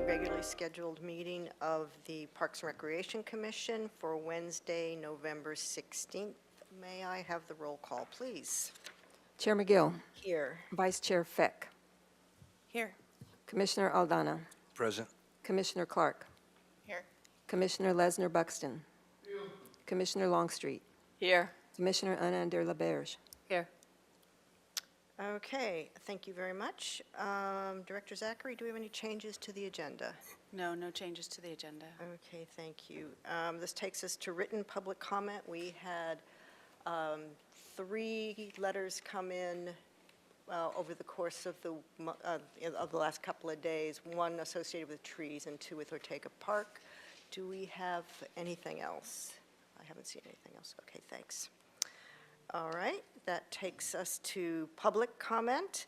regularly scheduled meeting of the Parks and Recreation Commission for Wednesday, November 16th. May I have the roll call, please? Chair McGill. Here. Vice Chair Feck. Here. Commissioner Aldana. Present. Commissioner Clark. Here. Commissioner Lesnar Buxton. Commissioner Longstreet. Here. Commissioner Anander LaBerge. Here. Okay, thank you very much. Director Zachary, do we have any changes to the agenda? No changes to the agenda. Okay, thank you. This takes us to written public comment. We had 3 letters come in over the course of the last couple of days, 1 associated with trees and 2 with Ortega Park. Do we have anything else? I haven't seen anything else. Okay, thanks. All right, that takes us to public comment.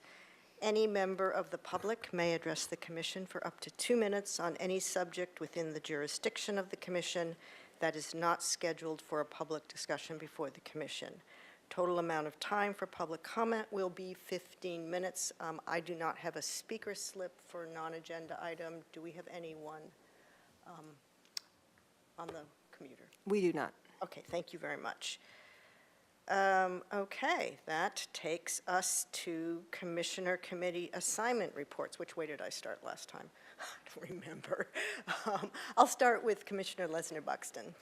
Any member of the public may address the commission for up to 2 minutes on any subject within the jurisdiction of the commission that is not scheduled for a public discussion before the commission. Total amount of time for public comment will be 15 minutes. I do not have a speaker slip for non-agenda item. Do we have anyone on the commuter? We do not. Okay, thank you very much. Okay, that takes us to Commissioner Committee assignment reports. Which way did I start last time? I don't remember. I'll start with Commissioner Lesnar Buxton.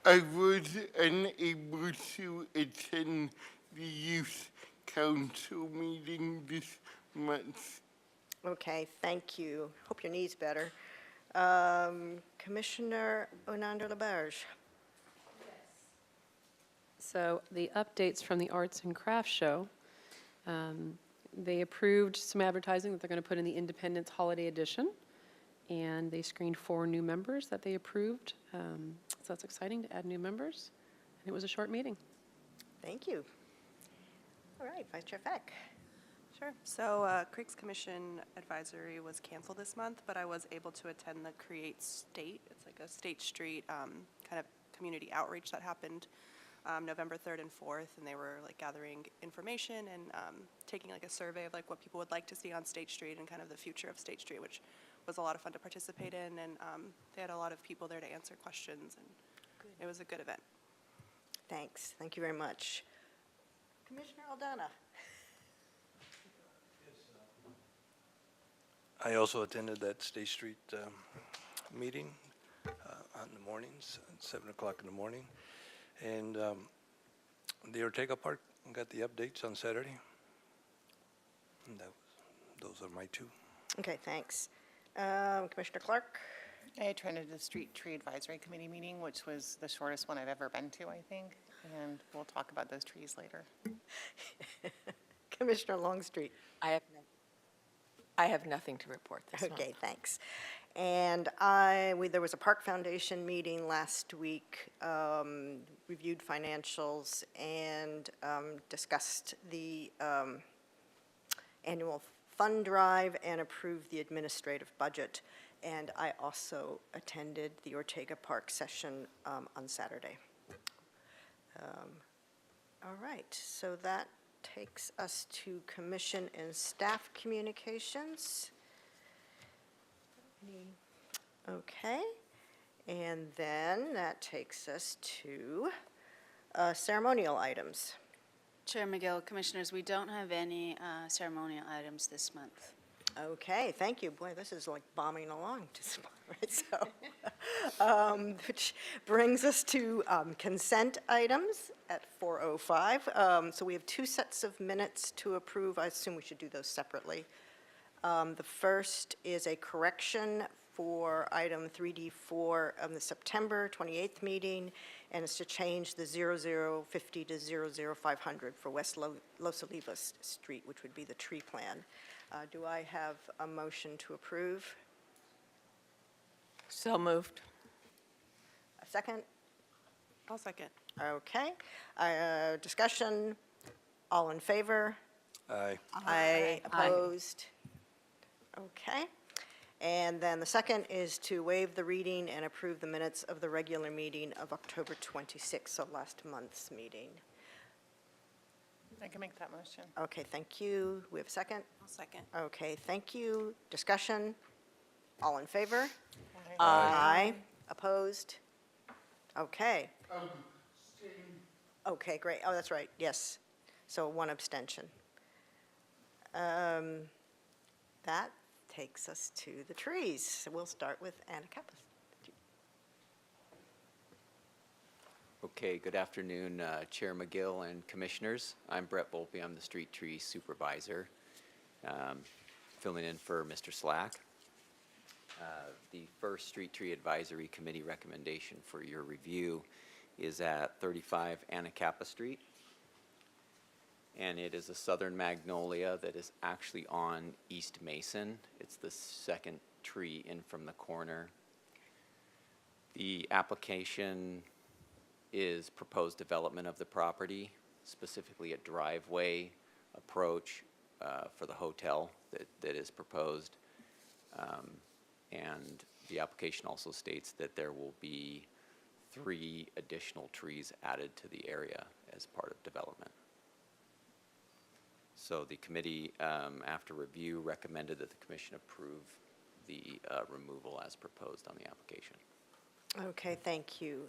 I was unable to attend the Youth Council meeting this month. Okay, thank you. Hope your knee's better. Commissioner Anander LaBerge. So the updates from the Arts and Crafts Show, they approved some advertising that they're going to put in the Independence Holiday Edition, and they screened 4 new members that they approved. So that's exciting to add new members, and it was a short meeting. Thank you. All right, Vice Chair Feck. Sure. So Creeks Commission Advisory was canceled this month, but I was able to attend the Create State. It's like a State Street kind of community outreach that happened November 3rd and 4th, and they were like gathering information and taking like a survey of like what people would like to see on State Street and kind of the future of State Street, which was a lot of fun to participate in, and they had a lot of people there to answer questions, and it was a good event. Thanks. Thank you very much. Commissioner Aldana. I also attended that State Street meeting on the mornings, at 7 o'clock in the morning. And the Ortega Park got the updates on Saturday. And those are my 2. Okay, thanks. Commissioner Clark. I attended the Street Tree Advisory Committee meeting, which was the shortest one I've ever been to, I think. And we'll talk about those trees later. Commissioner Longstreet. I have nothing to report this month. Okay, thanks. And there was a Park Foundation meeting last week, reviewed financials and discussed the annual fund drive and approved the administrative budget. And I also attended the Ortega Park session on Saturday. All right, so that takes us to commission and staff communications. Okay, and then that takes us to ceremonial items. Chair McGill, Commissioners, we don't have any ceremonial items this month. Okay, thank you. Boy, this is like bombing along, right? So, which brings us to consent items at 4:05. So we have 2 sets of minutes to approve. I assume we should do those separately. The first is a correction for item 3D4 of the September 28th meeting, and it's to change the 0050 to 00500 for West Los Olivos Street, which would be the tree plan. Do I have a motion to approve? So moved. A second? I'll second. Okay. Discussion? All in favor? Aye. Aye. Opposed? Okay. And then the second is to waive the reading and approve the minutes of the regular meeting of October 26th, so last month's meeting. I can make that motion. Okay, thank you. We have a second? I'll second. Okay, thank you. Discussion? All in favor? Aye. Opposed? Okay. Okay, great. Oh, that's right, yes. So one abstention. That takes us to the trees. So we'll start with Anacapa. Okay, good afternoon, Chair McGill and Commissioners. I'm Brett Volpe, I'm the Street Tree Supervisor, filling in for Mr. Slack. The first Street Tree Advisory Committee recommendation for your review is at 35 Anacapa Street. And it is a southern magnolia that is actually on East Mason. It's the second tree in from the corner. The application is proposed development of the property, specifically a driveway approach for the hotel that is proposed. And the application also states that there will be 3 additional trees added to the area as part of development. So the committee, after review, recommended that the commission approve the removal as proposed on the application. Okay, thank you.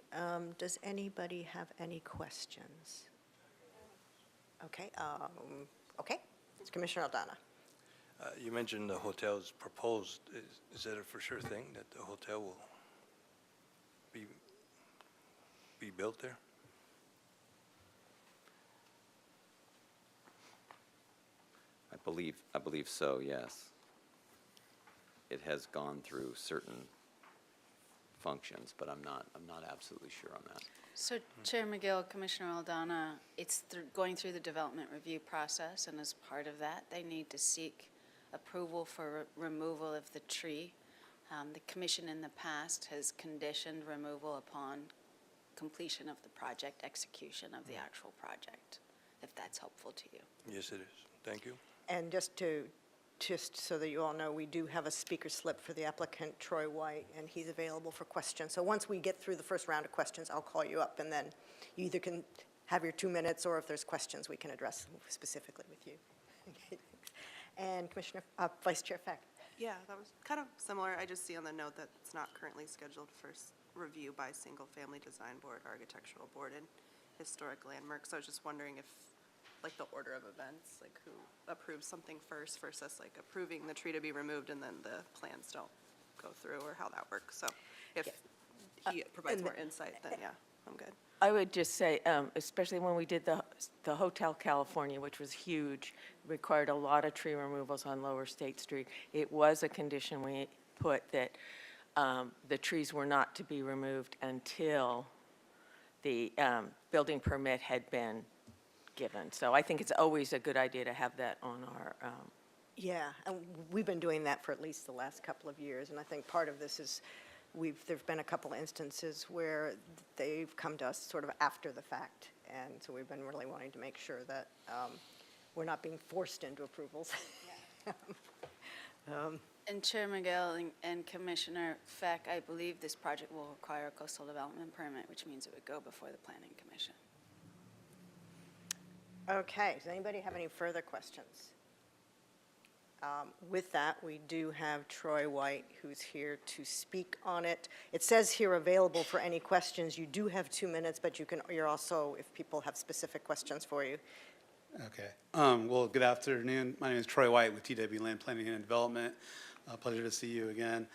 Does anybody have any questions? Okay, okay. Commissioner Aldana. You mentioned the hotel's proposed. Is that a for sure thing, that the hotel will be built there? I believe so, yes. It has gone through certain functions, but I'm not absolutely sure on that. So Chair McGill, Commissioner Aldana, it's going through the development review process, and as part of that, they need to seek approval for removal of the tree. The commission in the past has conditioned removal upon completion of the project, execution of the actual project, if that's helpful to you. Yes, it is. Thank you. And just so that you all know, we do have a speaker slip for the applicant, Troy White, and he's available for questions. So once we get through the first round of questions, I'll call you up, and then you either can have your 2 minutes, or if there's questions, we can address them specifically with you. Okay, thanks. And Commissioner, Vice Chair Feck. Yeah, that was kind of similar. I just see on the note that it's not currently scheduled for review by Single Family Design Board, Architectural Board, and Historic Landmarks. So I was just wondering if, like, the order of events, like who approves something first versus like approving the tree to be removed and then the plans don't go through, or how that works. So if he provides more insight, then yeah, I'm good. I would just say, especially when we did the Hotel California, which was huge, required a lot of tree removals on Lower State Street. It was a condition we put that the trees were not to be removed until the building permit had been given. So I think it's always a good idea to have that on our, Yeah, and we've been doing that for at least the last couple of years, and I think part of this is there've been a couple instances where they've come to us sort of after the fact, and so we've been really wanting to make sure that we're not being forced into approvals. And Chair McGill and Commissioner Feck, I believe this project will require a coastal development permit, which means it would go before the Planning Commission. Okay, does anybody have any further questions? With that, we do have Troy White, who's here to speak on it. It says here available for any questions. You do have 2 minutes, but you're also, if people have specific questions for you. Okay. Well, good afternoon. My name is Troy White with TW Land Planning and Development. Pleasure to see you again.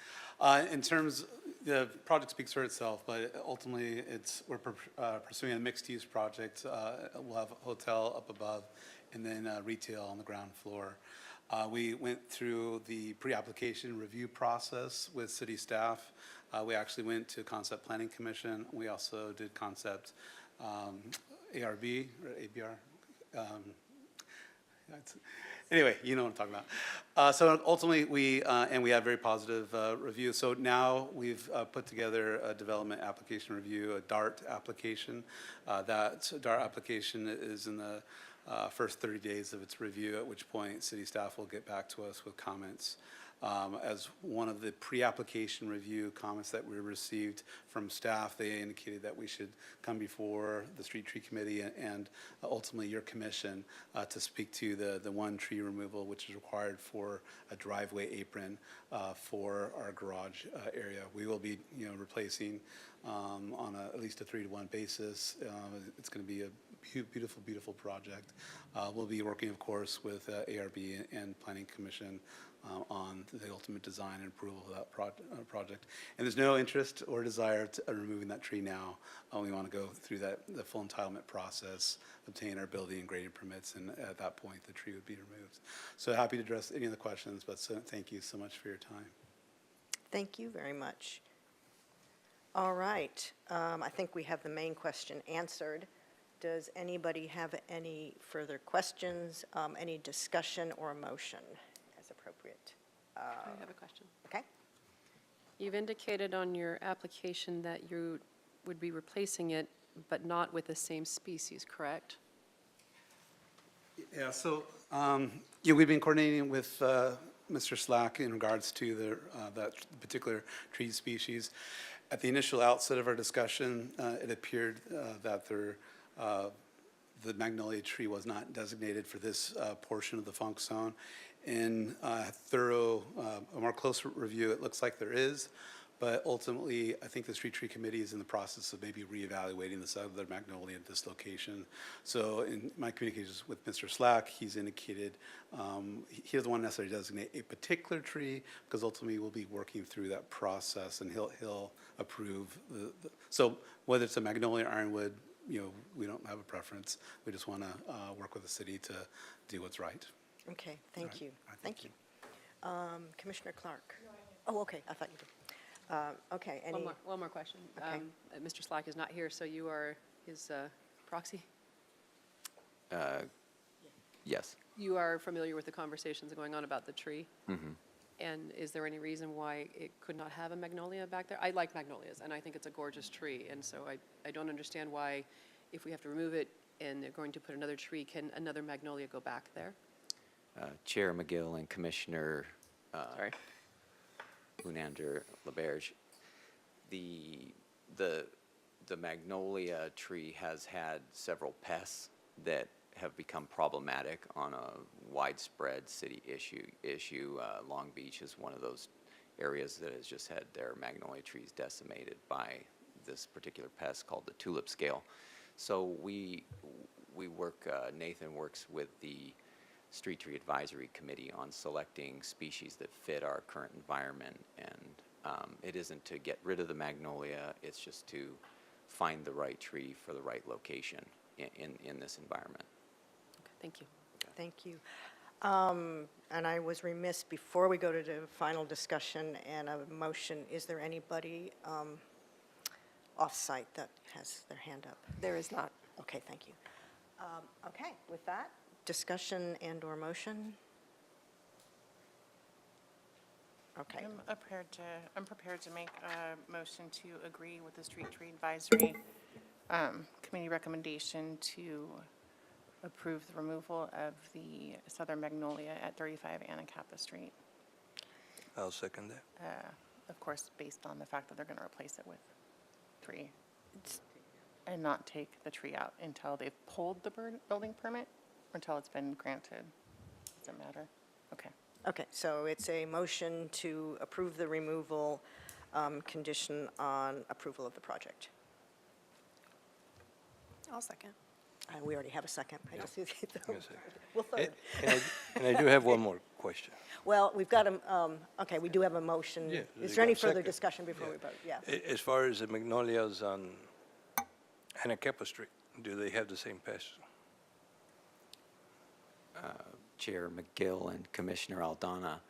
In terms, the project speaks for itself, but ultimately we're pursuing a mixed-use project. We'll have a hotel up above and then retail on the ground floor. We went through the pre-application review process with city staff. We actually went to Concept Planning Commission. We also did concept ARB or ABR. Anyway, you know what I'm talking about. So ultimately, we had very positive reviews. So now we've put together a development application review, a DART application. That DART application is in the first 30 days of its review, at which point city staff will get back to us with comments. As one of the pre-application review comments that we received from staff, they indicated that we should come before the Street Tree Committee and ultimately your commission to speak to the one tree removal which is required for a driveway apron for our garage area. We will be, replacing on at least a 3-to-1 basis. It's going to be a beautiful, beautiful project. We'll be working, of course, with ARB and Planning Commission on the ultimate design and approval of that project. And there's no interest or desire to removing that tree now. We want to go through the full entitlement process, obtain our building and grading permits, and at that point, the tree would be removed. So happy to address any of the questions, but thank you so much for your time. Thank you very much. All right, I think we have the main question answered. Does anybody have any further questions, any discussion or motion as appropriate? I have a question. Okay. You've indicated on your application that you would be replacing it, but not with the same species, correct? Yeah, so, we've been coordinating with Mr. Slack in regards to that particular tree species. At the initial outset of our discussion, it appeared that the magnolia tree was not designated for this portion of the funk zone. In a more close review, it looks like there is, but ultimately, I think the Street Tree Committee is in the process of maybe reevaluating the southern magnolia at this location. So in my communications with Mr. Slack, he's indicated he doesn't want to necessarily designate a particular tree because ultimately we'll be working through that process and he'll approve so whether it's a magnolia or ironwood, we don't have a preference. We just want to work with the city to do what's right. Okay, thank right. you. All right, Thank you. Commissioner Clark? Oh, okay, I thought you did. Okay, any? One more question. Okay. Mr. Slack is not here, so you are his proxy? Yes. You are familiar with the conversations going on about the tree? Mm-hmm. And is there any reason why it could not have a magnolia back there? I like magnolias, and I think it's a gorgeous tree, and so I don't understand why, if we have to remove it and they're going to put another tree, can another magnolia go back there? Chair McGill and Commissioner Unander LaBerge, the magnolia tree has had several pests that have become problematic on a widespread city issue. Long Beach is one of those areas that has just had their magnolia trees decimated by this particular pest called the tulip scale. So we work, Nathan works with the Street Tree Advisory Committee on selecting species that fit our current environment, and it isn't to get rid of the magnolia, it's just to find the right tree for the right location in this environment. Okay, thank you. Thank you. And I was remiss, before we go to the final discussion and a motion, is there anybody off-site that has their hand up? There is not. Okay, thank you. Okay, with that, discussion and/or motion? Okay. I'm prepared to make a motion to agree with the Street Tree Advisory Committee recommendation to approve the removal of the southern magnolia at 35 Anacapa Street. I'll second that. Of course, based on the fact that they're going to replace it with tree and not take the tree out until they've pulled the building permit or until it's been granted. Does it matter? Okay. Okay, so it's a motion to approve the removal condition on approval of the project. I'll second. We already have a second. I just Yes, sir. Well, third. And I do have one more question. Well, we've got okay, we do have a motion. Yeah, Is you there any got a further second. discussion before Yeah. we vote? Yeah. As far as the magnolias on Anacapa Street, do they have the same pests? Chair McGill and Commissioner Aldana,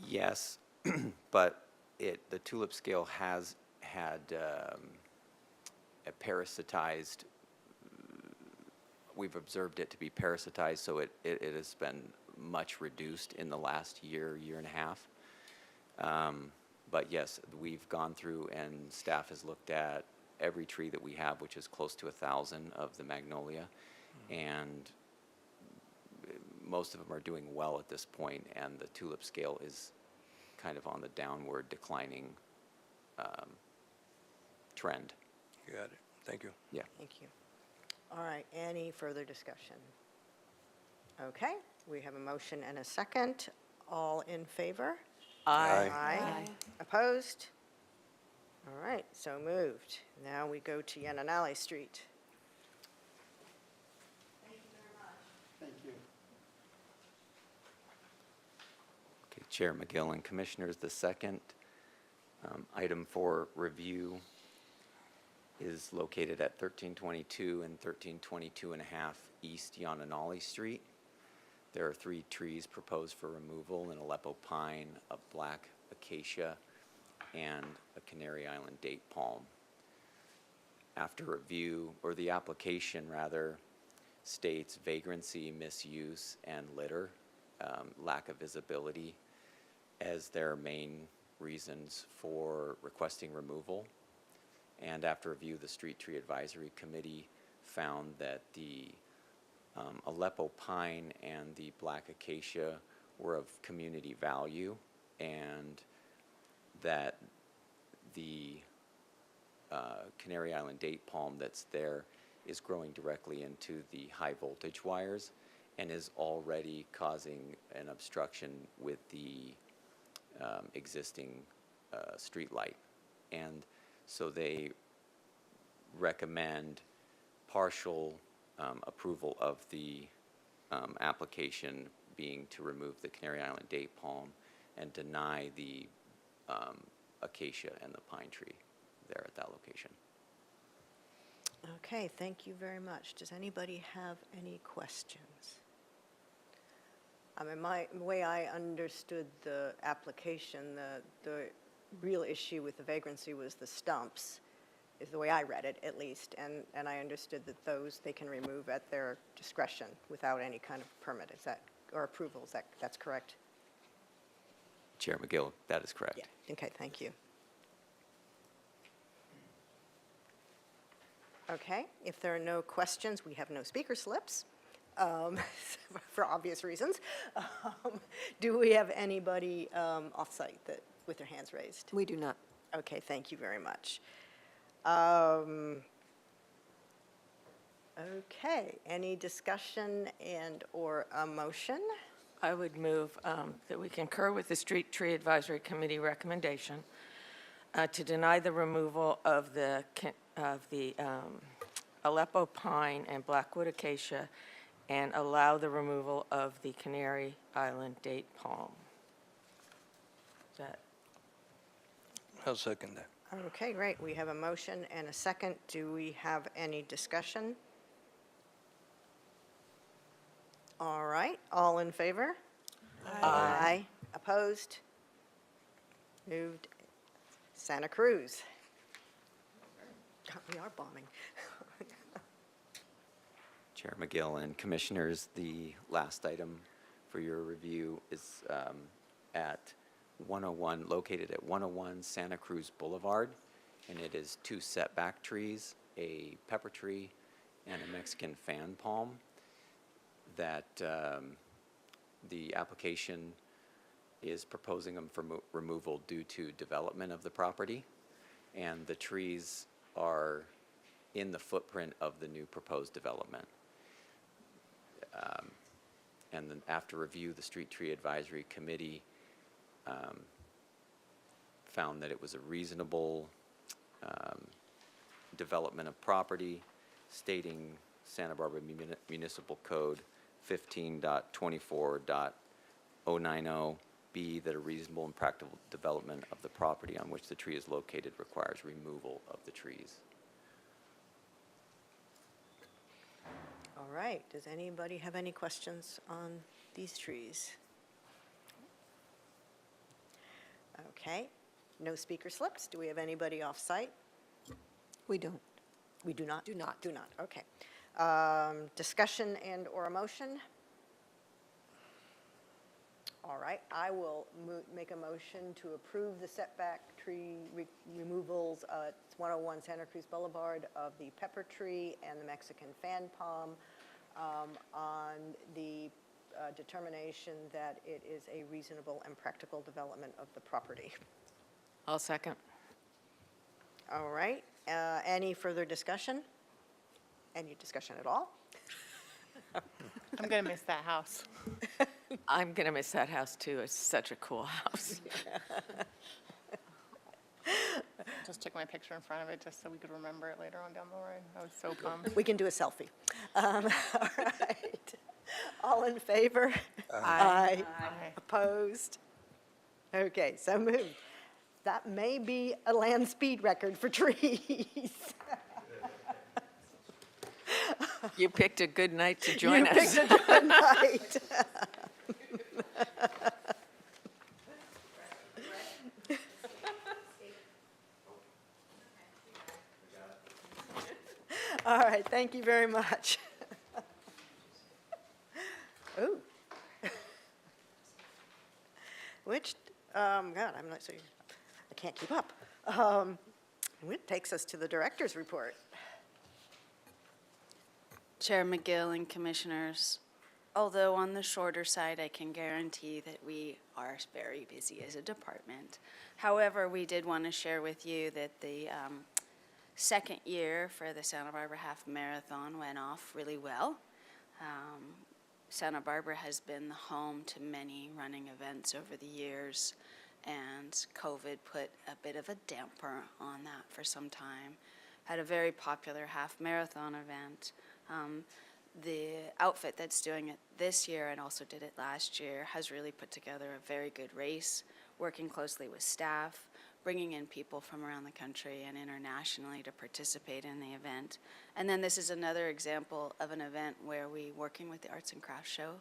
yes, but the tulip scale has had a parasitized, we've observed it to be parasitized, so it has been much reduced in the last year and a half. But yes, we've gone through and staff has looked at every tree that we have, which is close to 1,000 of the magnolia, and most of them are doing well at this point, and the tulip scale is kind of on the downward declining trend. You got it. Thank you. Yeah. Thank you. All right, any further discussion? Okay, we have a motion and a second. All in favor? Aye. Aye. Opposed? All right, so moved. Now we go to Yananali Street. Okay, Chair McGill and Commissioners, the second item for review is located at 1322 and 1322 and a half East Yananali Street. There are 3 trees proposed for removal: an Aleppo pine, a black acacia, and a Canary Island date palm. After review, or the application rather, states vagrancy, misuse, and litter, lack of visibility as their main reasons for requesting removal. And after review, the Street Tree Advisory Committee found that the Aleppo pine and the black acacia were of community value, and that the Canary Island date palm that's there is growing directly into the high voltage wires and is already causing an obstruction with the existing street light. And so they recommend partial approval of the application, being to remove the Canary Island date palm and deny the acacia and the pine tree there at that location. Okay, thank you very much. Does anybody have any questions? I mean, the way I understood the application, the real issue with the vagrancy was the stumps, is the way I read it, at least, and I understood that those they can remove at their discretion without any kind of permit, is that, or approval, is that's correct? Chair McGill, that is correct. Yeah, okay, thank you. Okay, if there are no questions, we have no speaker slips, for obvious reasons. Do we have anybody off-site that, with their hands raised? We do not. Okay, thank you very much. Okay, any discussion and/or a motion? I would move that we concur with the Street Tree Advisory Committee recommendation to deny the removal of the Aleppo pine and blackwood acacia and allow the removal of the Canary Island date palm. Is that? I'll second that. Okay, great. We have a motion and a second. Do we have any discussion? All right, all in favor? Aye. Opposed? Moved. Santa Cruz. God, we are bombing. Chair McGill and Commissioners, the last item for your review is at 101, located at 101 Santa Cruz Boulevard, and it is 2 setback trees, a pepper tree and a Mexican fan palm, that the application is proposing them for removal due to development of the property, and the trees are in the footprint of the new proposed development. And then after review, the Street Tree Advisory Committee found that it was a reasonable development of property, stating Santa Barbara Municipal Code 15.24.090B that a reasonable and practical development of the property on which the tree is located requires removal of the trees. All right, does anybody have any questions on these trees? Okay, no speaker slips. Do we have anybody off-site? We don't. We do not? Do not. Do not, okay. Discussion and/or a motion? All right, I will make a motion to approve the setback tree removals at 101 Santa Cruz Boulevard of the pepper tree and the Mexican fan palm on the determination that it is a reasonable and practical development of the property. I'll second. All right, any further discussion? Any discussion at all? I'm going to miss that house. I'm going to miss that house too. It's such a cool house. Just took my picture in front of it just so we could remember it later on down the line. I was so pumped. We can do a selfie. All right, all in favor? Aye. Aye. Opposed? Okay, so moved. That may be a land speed record for trees. You picked a good night to join You us. picked a good night. All right, thank you very much. Ooh. Which, God, I'm not so, I can't keep up. Which takes us to the director's report. Chair McGill and Commissioners, although on the shorter side, I can guarantee that we are very busy as a department. However, we did want to share with you that the second year for the Santa Barbara Half Marathon went off really well. Santa Barbara has been the home to many running events over the years, and COVID put a bit of a damper on that for some time. Had a very popular half marathon event. The outfit that's doing it this year and also did it last year has really put together a very good race, working closely with staff, bringing in people from around the country and internationally to participate in the event. And then this is another example of an event where we, working with the Arts and Crafts Show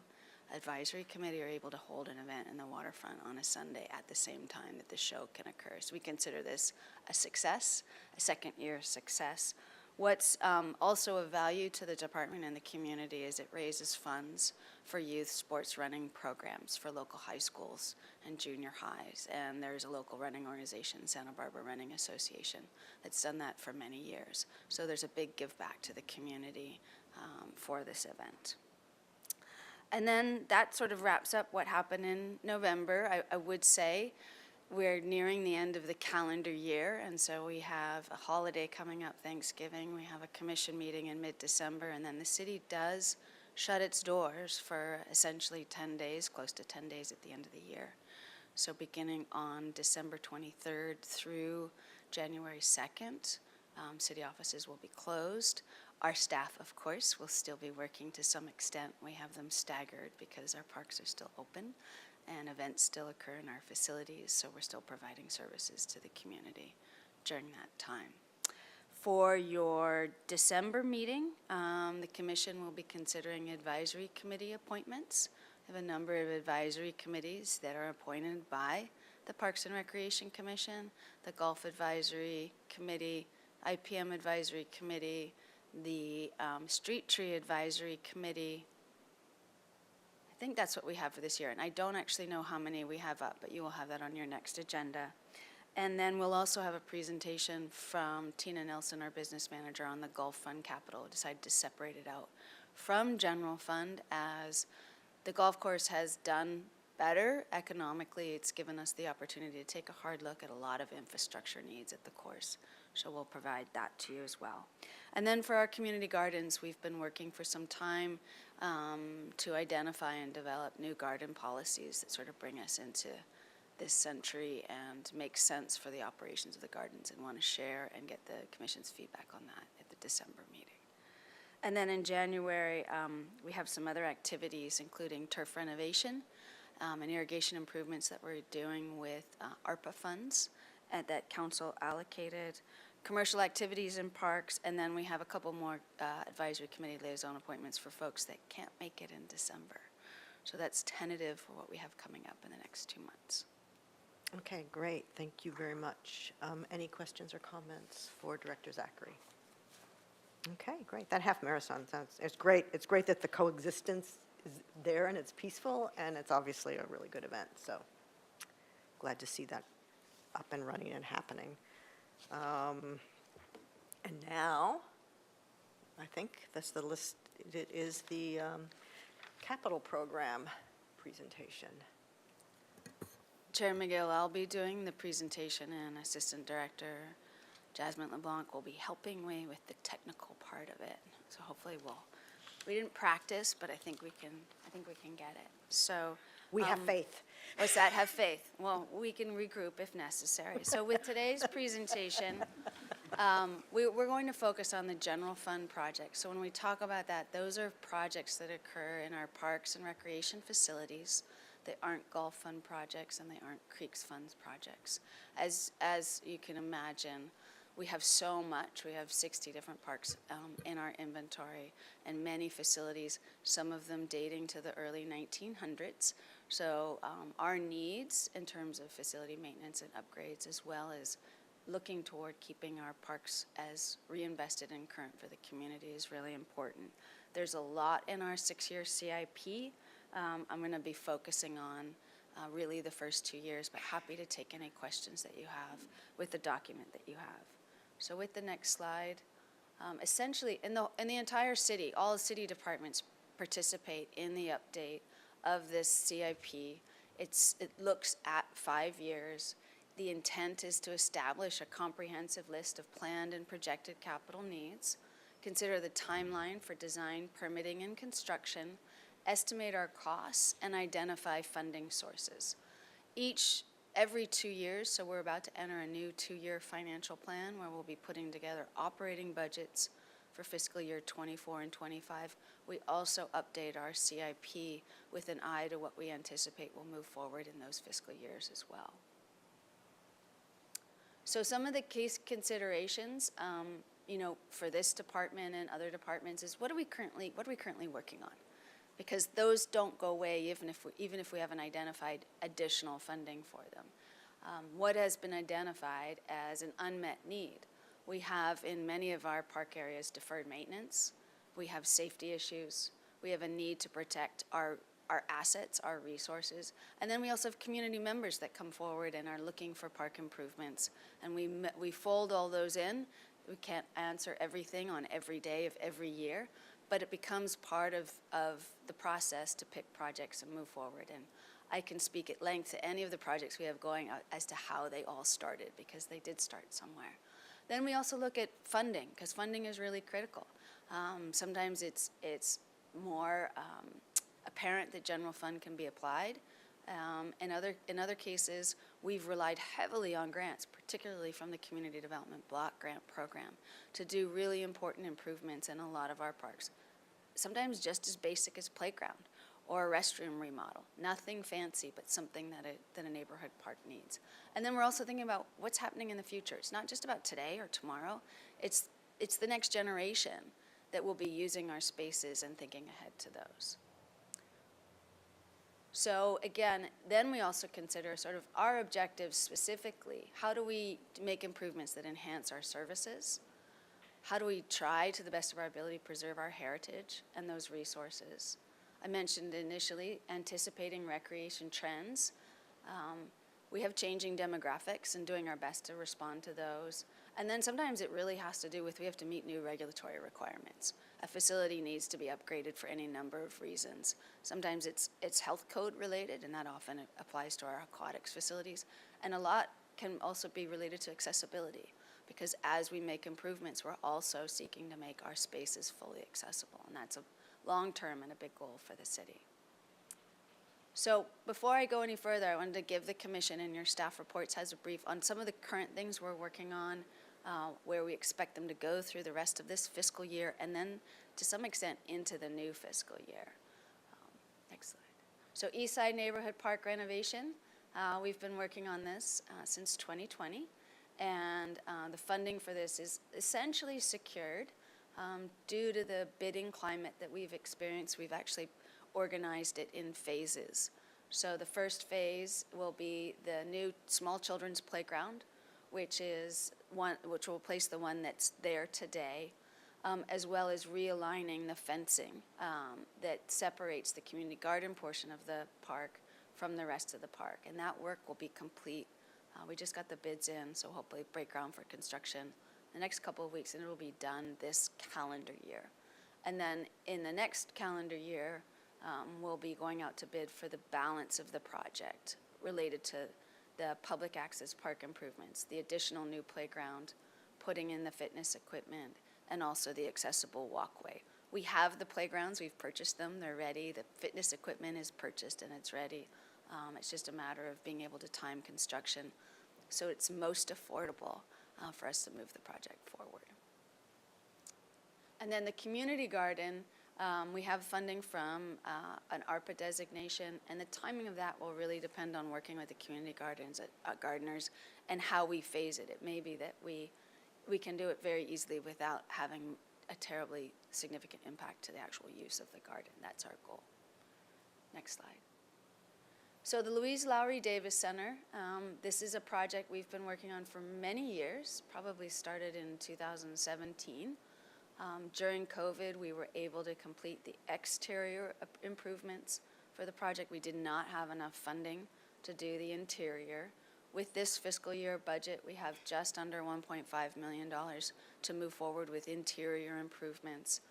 Advisory Committee, are able to hold an event in the waterfront on a Sunday at the same time that the show can occur. So we consider this a success, a second-year success. What's also of value to the department and the community is it raises funds for youth sports running programs for local high schools and junior highs. And there's a local running organization, Santa Barbara Running Association, that's done that for many years. So there's a big give back to the community for this event. And then that sort of wraps up what happened in November. I would say we're nearing the end of the calendar year, and so we have a holiday coming up, Thanksgiving. We have a commission meeting in mid-December, and then the city does shut its doors for essentially 10 days, close to 10 days at the end of the year. So beginning on December 23rd through January 2nd, city offices will be closed. Our staff, of course, will still be working to some extent. We have them staggered because our parks are still open and events still occur in our facilities, so we're still providing services to the community during that time. For your December meeting, the commission will be considering advisory committee appointments. We have a number of advisory committees that are appointed by the Parks and Recreation Commission, the Golf Advisory Committee, IPM Advisory Committee, the Street Tree Advisory Committee. I think that's what we have for this year, and I don't actually know how many we have up, but you will have that on your next agenda. And then we'll also have a presentation from Tina Nelson, our business manager, on the Gulf Fund Capital. We decided to separate it out from general fund as the golf course has done better economically. It's given us the opportunity to take a hard look at a lot of infrastructure needs at the course. So we'll provide that to you as well. And then for our community gardens, we've been working for some time to identify and develop new garden policies that sort of bring us into this century and make sense for the operations of the gardens, and want to share and get the commission's feedback on that at the December meeting. And then in January, we have some other activities, including turf renovation and irrigation improvements that we're doing with ARPA funds that council allocated, commercial activities in parks, and then we have a couple more advisory committee liaison appointments for folks that can't make it in December. So that's tentative for what we have coming up in the next 2 months. Okay, great. Thank you very much. Any questions or comments for Director Zachary? Okay, great. That half marathon sounds, it's great. It's great that the coexistence is there and it's peaceful, and it's obviously a really good event. So glad to see that up and running and happening. And now, I think that's the list. It is the capital program presentation. Chair McGill, I'll be doing the presentation, and Assistant Director Jasmine LeBlanc will be helping me with the technical part of it. So hopefully we didn't practice, but I think we can get it. So. We have faith. What's that? Have faith. Well, we can regroup if necessary. So with today's presentation, we're going to focus on the general fund projects. So when we talk about that, those are projects that occur in our parks and recreation facilities. They aren't Gulf Fund projects and they aren't Creeks Funds projects. As you can imagine, we have so much. We have 60 different parks in our inventory and many facilities, some of them dating to the early 1900s. So our needs in terms of facility maintenance and upgrades, as well as looking toward keeping our parks as reinvested and current for the community, is really important. There's a lot in our 6-year CIP. I'm going to be focusing on really the first 2 years, but happy to take any questions that you have with the document that you have. So with the next slide, essentially in the entire city, all the city departments participate in the update of this CIP. It looks at 5 years. The intent is to establish a comprehensive list of planned and projected capital needs, consider the timeline for design, permitting, and construction, estimate our costs, and identify funding sources. Every 2 years, so we're about to enter a new 2-year financial plan where we'll be putting together operating budgets for fiscal year 24 and 25. We also update our CIP with an eye to what we anticipate will move forward in those fiscal years as well. So some of the case considerations, for this department and other departments is what are we currently working on? Because those don't go away even if we haven't identified additional funding for them. What has been identified as an unmet need? We have in many of our park areas deferred maintenance. We have safety issues. We have a need to protect our assets, our resources. And then we also have community members that come forward and are looking for park improvements. And we fold all those in. We can't answer everything on every day of every year, but it becomes part of the process to pick projects and move forward. And I can speak at length to any of the projects we have going as to how they all started, because they did start somewhere. Then we also look at funding, because funding is really critical. Sometimes it's more apparent that general fund can be applied. In other cases, we've relied heavily on grants, particularly from the Community Development Block Grant Program, to do really important improvements in a lot of our parks. Sometimes just as basic as playground or a restroom remodel. Nothing fancy, but something that a neighborhood park needs. And then we're also thinking about what's happening in the future. It's not just about today or tomorrow. It's the next generation that will be using our spaces and thinking ahead to those. So again, then we also consider sort of our objectives specifically. How do we make improvements that enhance our services? How do we try to the best of our ability preserve our heritage and those resources? I mentioned initially anticipating recreation trends. We have changing demographics and doing our best to respond to those. And then sometimes it really has to do with we have to meet new regulatory requirements. A facility needs to be upgraded for any number of reasons. Sometimes it's health code related, and that often applies to our aquatics facilities. And a lot can also be related to accessibility, because as we make improvements, we're also seeking to make our spaces fully accessible. And that's a long-term and a big goal for the city. So before I go any further, I wanted to give the commission and your staff reports has a brief on some of the current things we're working on, where we expect them to go through the rest of this fiscal year, and then to some extent into the new fiscal year. Next slide. So Eastside Neighborhood Park renovation, we've been working on this since 2020, and the funding for this is essentially secured. Due to the bidding climate that we've experienced, we've actually organized it in phases. So the first phase will be the new small children's playground, which will replace the one that's there today, as well as realigning the fencing that separates the community garden portion of the park from the rest of the park. And that work will be complete. We just got the bids in, so hopefully break ground for construction the next couple of weeks, and it will be done this calendar year. And then in the next calendar year, will be going out to bid for the balance of the project related to the public access park improvements, the additional new playground, putting in the fitness equipment, and also the accessible walkway. We have the playgrounds, we've purchased them, they're ready. The fitness equipment is purchased and it's ready. It's just a matter of being able to time construction so it's most affordable for us to move the project forward. And then the community garden, we have funding from an ARPA designation, and the timing of that will really depend on working with the community gardeners and how we phase it. It may be that we can do it very easily without having a terribly significant impact to the actual use of the garden. That's our goal. Next slide. So the Louise Lowry Davis Center, this is a project we've been working on for many years, probably started in 2017. During COVID, we were able to complete the exterior improvements for the project. We did not have enough funding to do the interior. With this fiscal year budget, we have just under $1.5 million to move forward with interior improvements.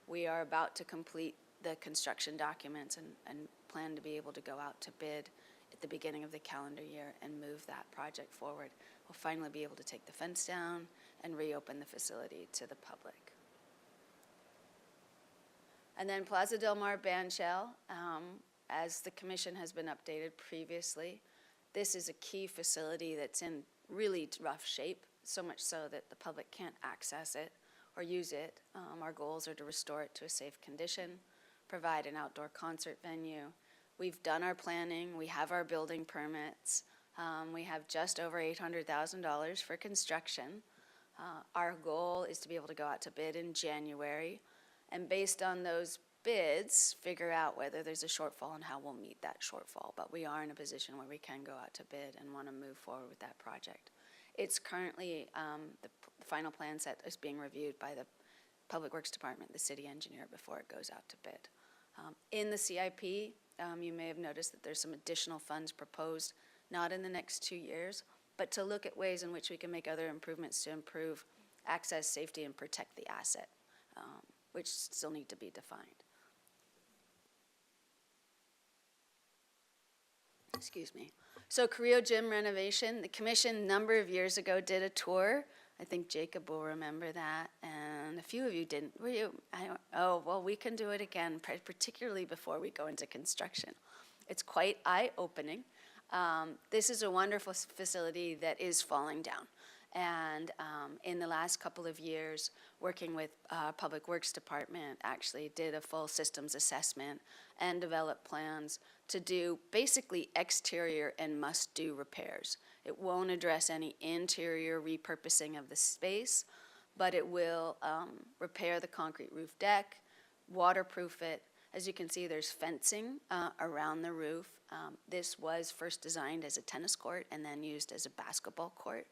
We are about to complete the construction documents and plan to be able to go out to bid at the beginning of the calendar year and move that project forward. We'll finally be able to take the fence down and reopen the facility to the public. And then Plaza Del Mar Bandshell, as the commission has been updated previously, this is a key facility that's in really rough shape, so much so that the public can't access it or use it. Our goals are to restore it to a safe condition, provide an outdoor concert venue. We've done our planning, we have our building permits, we have just over $800,000 for construction. Our goal is to be able to go out to bid in January, and based on those bids, figure out whether there's a shortfall and how we'll meet that shortfall. But we are in a position where we can go out to bid and want to move forward with that project. It's currently, the final plan set is being reviewed by the Public Works Department, the city engineer, before it goes out to bid. In the CIP, you may have noticed that there's some additional funds proposed, not in the next 2 years, but to look at ways in which we can make other improvements to improve access, safety, and protect the asset, which still need to be defined. Excuse me. So Carrillo Gym renovation, the commission a number of years ago did a tour. I think Jacob will remember that, and a few of you didn't. Were you? Oh, well, we can do it again, particularly before we go into construction. It's quite eye-opening. This is a wonderful facility that is falling down. And in the last couple of years, working with Public Works Department, actually did a full systems assessment and developed plans to do basically exterior and must-do repairs. It won't address any interior repurposing of the space, but it will repair the concrete roof deck, waterproof it. As you can see, there's fencing around the roof. This was first designed as a tennis court and then used as a basketball court.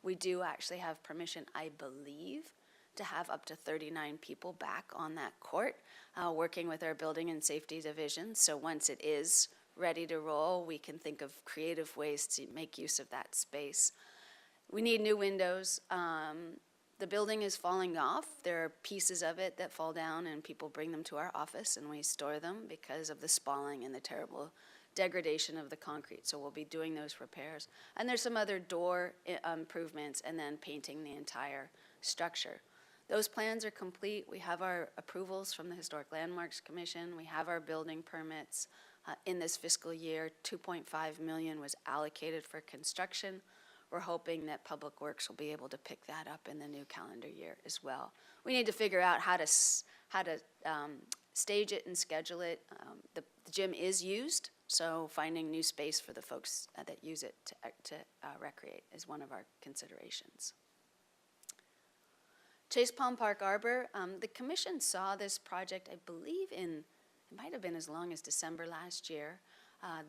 We do actually have permission, I believe, to have up to 39 people back on that court, working with our building and safety division. So once it is ready to roll, we can think of creative ways to make use of that space. We need new windows. The building is falling off. There are pieces of it that fall down and people bring them to our office and we store them because of the spalling and the terrible degradation of the concrete. So we'll be doing those repairs. And there's some other door improvements and then painting the entire structure. Those plans are complete. We have our approvals from the Historic Landmarks Commission. We have our building permits. In this fiscal year, $2.5 million was allocated for construction. We're hoping that Public Works will be able to pick that up in the new calendar year as well. We need to figure out how to stage it and schedule it. The gym is used, so finding new space for the folks that use it to recreate is one of our considerations. Chase Palm Park Arbor, the commission saw this project, I believe it might have been as long as December last year.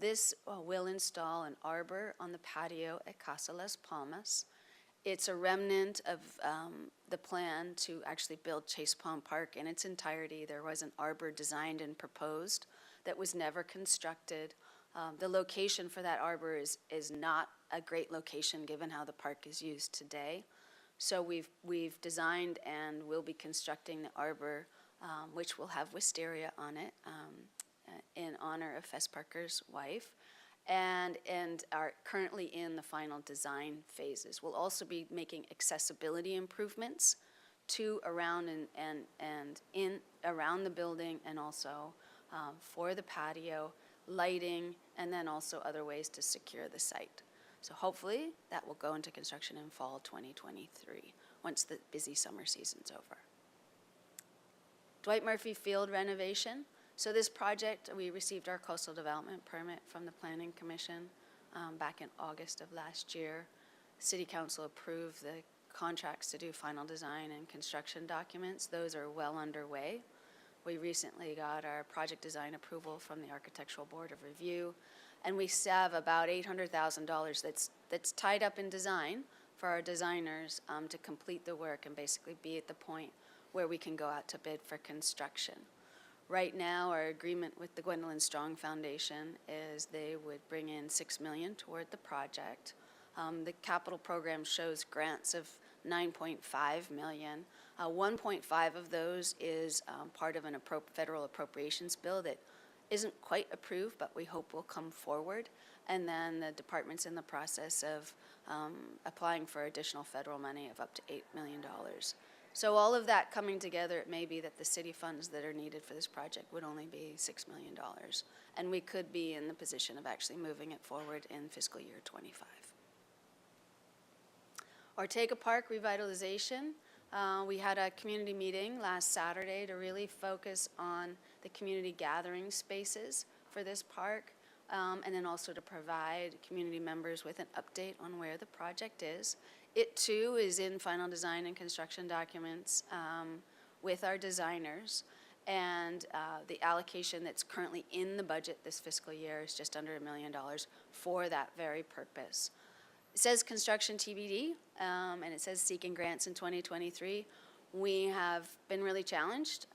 This will install an arbor on the patio at Casa Las Palmas. It's a remnant of the plan to actually build Chase Palm Park in its entirety. There was an arbor designed and proposed that was never constructed. The location for that arbor is not a great location given how the park is used today. So we've designed and will be constructing the arbor, which will have wisteria on it, in honor of Fess Parker's wife, and are currently in the final design phases. We'll also be making accessibility improvements to, around, and in, around the building, and also for the patio, lighting, and then also other ways to secure the site. So hopefully that will go into construction in fall 2023, once the busy summer season's over. Dwight Murphy Field renovation. So this project, we received our coastal development permit from the Planning Commission back in August of last year. City Council approved the contracts to do final design and construction documents. Those are well underway. We recently got our project design approval from the Architectural Board of Review, and we have about $800,000 that's tied up in design for our designers to complete the work and basically be at the point where we can go out to bid for construction. Right now, our agreement with the Gwendolyn Strong Foundation is they would bring in $6 million toward the project. The capital program shows grants of $9.5 million. 1.5 of those is part of an federal appropriations bill that isn't quite approved, but we hope will come forward. And then the department's in the process of applying for additional federal money of up to $8 million. So all of that coming together, it may be that the city funds that are needed for this project would only be $6 million. And we could be in the position of actually moving it forward in fiscal year 25. Ortega Park revitalization. We had a community meeting last Saturday to really focus on the community gathering spaces for this park, and then also to provide community members with an update on where the project is. It too is in final design and construction documents with our designers, and the allocation that's currently in the budget this fiscal year is just under $1 million for that very purpose. It says construction TBD, and it says seeking grants in 2023. We have been really challenged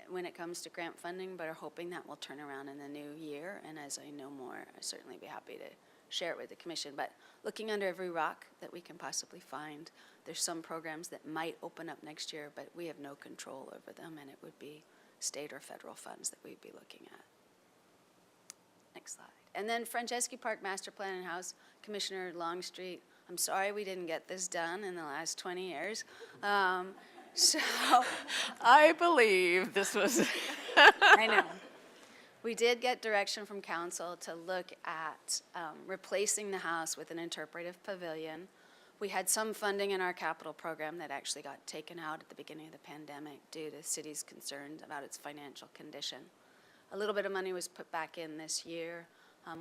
when it comes to grant funding, but are hoping that will turn around in the new year. And as I know more, I'll certainly be happy to share it with the commission. But looking under every rock that we can possibly find, there's some programs that might open up next year, but we have no control over them, and it would be state or federal funds that we'd be looking at. Next slide. And then Franceschi Park Master Plan and House, Commissioner Longstreet. I'm sorry we didn't get this done in the last 20 years. So I believe this was. I know. We did get direction from council to look at replacing the house with an interpretive pavilion. We had some funding in our capital program that actually got taken out at the beginning of the pandemic due to the city's concerns about its financial condition. A little bit of money was put back in this year.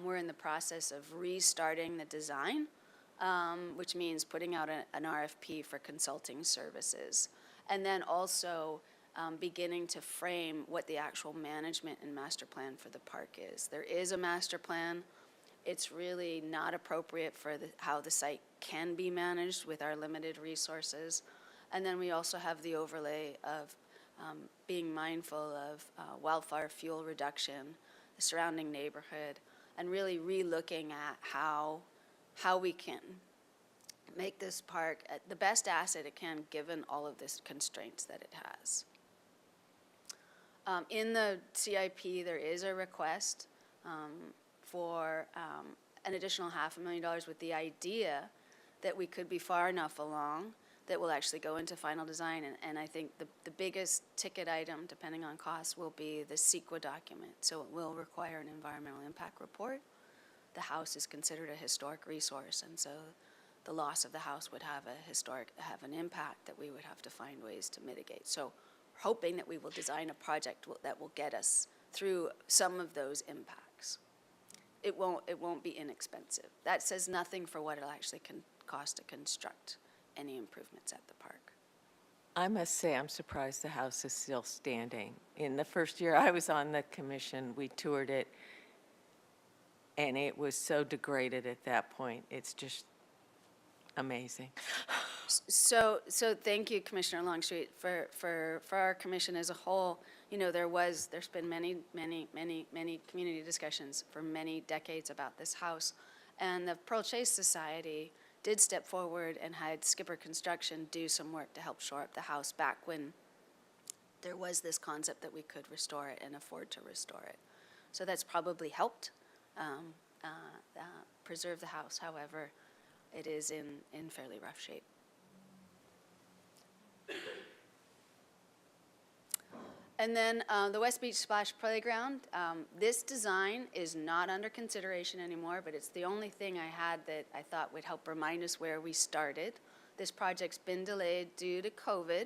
We're in the process of restarting the design, which means putting out an RFP for consulting services. And then also beginning to frame what the actual management and master plan for the park is. There is a master plan. It's really not appropriate for how the site can be managed with our limited resources. And then we also have the overlay of being mindful of wildfire fuel reduction, the surrounding neighborhood, and really re-looking at how we can make this park the best asset it can given all of this constraints that it has. In the CIP, there is a request for an additional $500,000 with the idea that we could be far enough along that will actually go into final design. And I think the biggest ticket item, depending on cost, will be the CEQA document. So it will require an environmental impact report. The house is considered a historic resource, and so the loss of the house would have an impact that we would have to find ways to mitigate. So hoping that we will design a project that will get us through some of those impacts. It won't be inexpensive. That says nothing for what it'll actually cost to construct any improvements at the park. I must say, I'm surprised the house is still standing. In the first year I was on the commission, we toured it, and it was so degraded at that point. It's just amazing. So thank you, Commissioner Longstreet, for our commission as a whole. You know, there's been many community discussions for many decades about this house, and the Pearl Chase Society did step forward and had Skipper Construction do some work to help shore up the house back when there was this concept that we could restore it and afford to restore it. So that's probably helped preserve the house. However, it is in fairly rough shape. And then the West Beach Splash Playground, this design is not under consideration anymore, but it's the only thing I had that I thought would help remind us where we started. This project's been delayed due to COVID.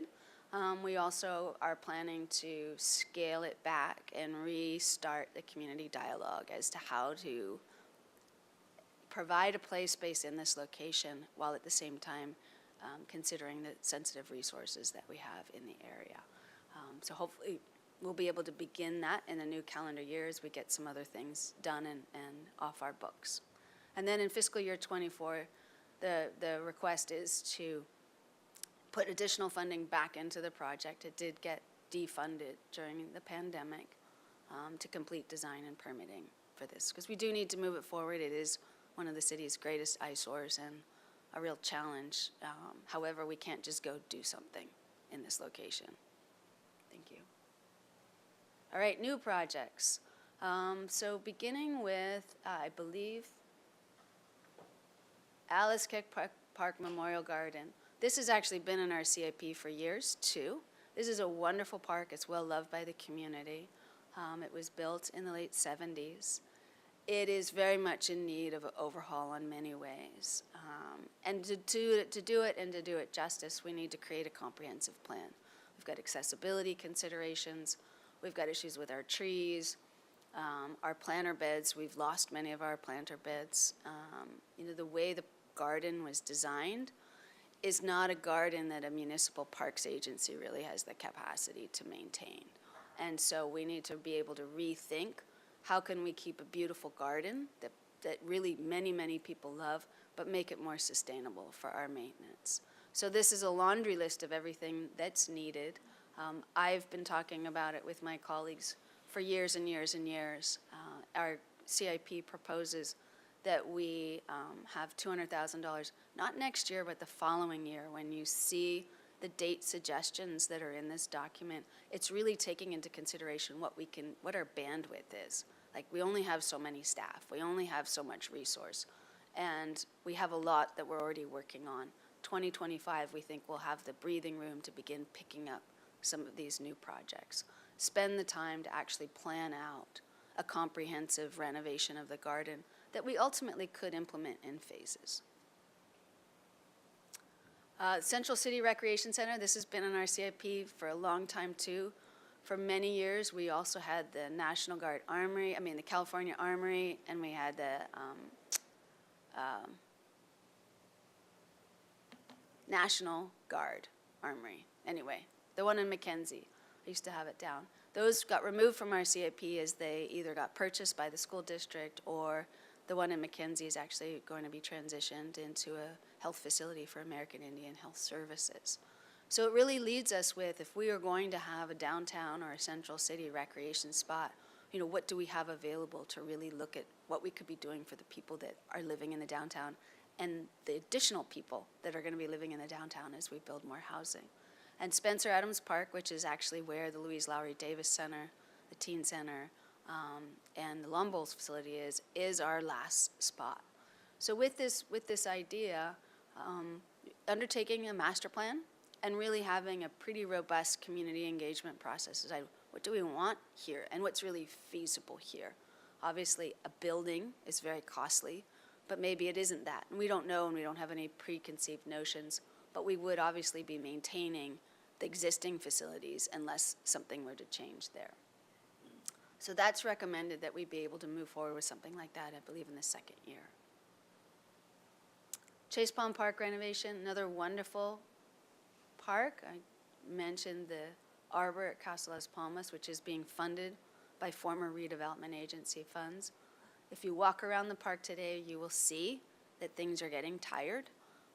We also are planning to scale it back and restart the community dialogue as to how to provide a play space in this location while at the same time considering the sensitive resources that we have in the area. So hopefully we'll be able to begin that in the new calendar year as we get some other things done and off our books. And then in fiscal year #24, the request is to put additional funding back into the project. It did get defunded during the pandemic to complete design and permitting for this, because we do need to move it forward. It is one of the city's greatest eyesores and a real challenge. However, we can't just go do something in this location. Thank you. All right, new projects. So beginning with, I believe, Alice Keck Park Memorial Garden. This has actually been in our CIP for years, too. This is a wonderful park. It's well loved by the community. It was built in the late 70s. It is very much in need of an overhaul in many ways. And to do it justice, we need to create a comprehensive plan. We've got accessibility considerations. We've got issues with our trees, our planter beds. We've lost many of our planter beds. The way the garden was designed is not a garden that a municipal parks agency really has the capacity to maintain. And so we need to be able to rethink how can we keep a beautiful garden that really many, many people love, but make it more sustainable for our maintenance. So this is a laundry list of everything that's needed. I've been talking about it with my colleagues for years and years and years. Our CIP proposes that we have $200,000, not next year, but the following year. When you see the date suggestions that are in this document, it's really taking into consideration what our bandwidth is. Like, we only have so many staff, we only have so much resource, and we have a lot that we're already working on. 2025, we think we'll have the breathing room to begin picking up some of these new projects. Spend the time to actually plan out a comprehensive renovation of the garden that we ultimately could implement in phases. Central City Recreation Center, this has been in our CIP for a long time too. For many years, we also had the the California Armory, and we had the National Guard Armory. Anyway, the one in Mackenzie, I used to have it down. Those got removed from our CIP as they either got purchased by the school district, or the one in Mackenzie is actually going to be transitioned into a health facility for American Indian Health Services. So it really leads us with, if we are going to have a downtown or a central city recreation spot, what do we have available to really look at what we could be doing for the people that are living in the downtown and the additional people that are going to be living in the downtown as we build more housing. And Spencer Adams Park, which is actually where the Louise Lowry Davis Center, the Teen Center, and the Lum Bowls facility is our last spot. So with this idea, undertaking a master plan and really having a pretty robust community engagement process, decide what do we want here and what's really feasible here. Obviously, a building is very costly, but maybe it isn't that. And we don't know, and we don't have any preconceived notions, but we would obviously be maintaining the existing facilities unless something were to change there. So that's recommended that we be able to move forward with something like that, I believe, in the second year. Chase Palm Park renovation, another wonderful park. I mentioned the Arbor at Casa Las Palmas, which is being funded by former redevelopment agency funds. If you walk around the park today, you will see that things are getting tired.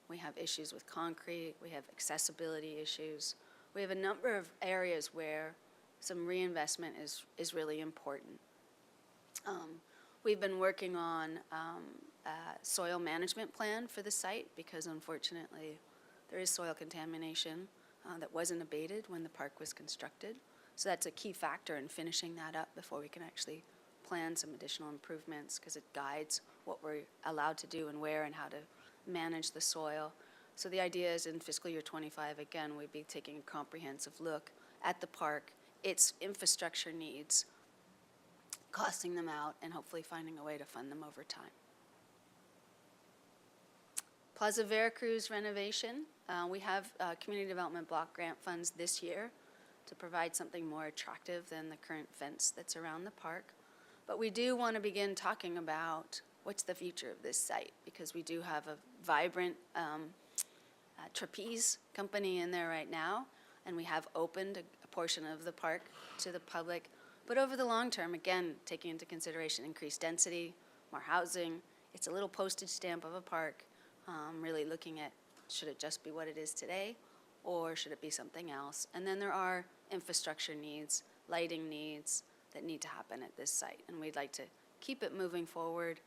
We have issues with concrete, we have accessibility issues. We have a number of areas where some reinvestment is really important. We've been working on a soil management plan for the site because unfortunately there is soil contamination that wasn't abated when the park was constructed. So that's a key factor in finishing that up before we can actually plan some additional improvements because it guides what we're allowed to do and where and how to manage the soil. So the idea is in fiscal year '25, again, we'd be taking a comprehensive look at the park, its infrastructure needs, costing them out, and hopefully finding a way to fund them over time. Plaza Veracruz renovation, we have community development block grant funds this year to provide something more attractive than the current fence that's around the park. But we do want to begin talking about what's the future of this site, because we do have a vibrant trapeze company in there right now, and we have opened a portion of the park to the public. But over the long term, again, taking into consideration increased density, more housing, it's a little postage stamp of a park, really looking at, should it just be what it is today, or should it be something else? And then there are infrastructure needs, lighting needs that need to happen at this site, and we'd like to keep it moving forward,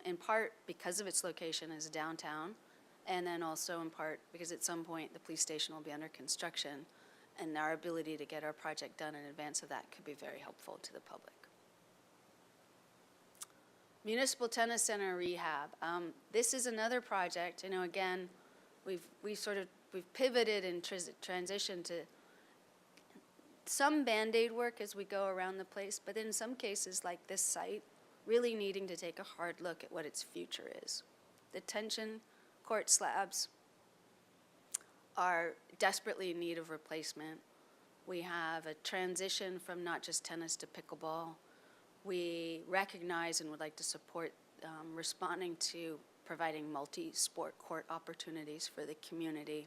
in part because of its location as downtown, and then also in part because at some point the police station will be under construction, and our ability to get our project done in advance of that could be very helpful to the public. Municipal Tennis Center rehab. This is another project, you know, again, we've pivoted and transitioned to some Band-Aid work as we go around the place, but in some cases like this site, really needing to take a hard look at what its future is. The tension court slabs are desperately in need of replacement. We have a transition from not just tennis to pickleball. We recognize and would like to support responding to providing multi-sport court opportunities for the community.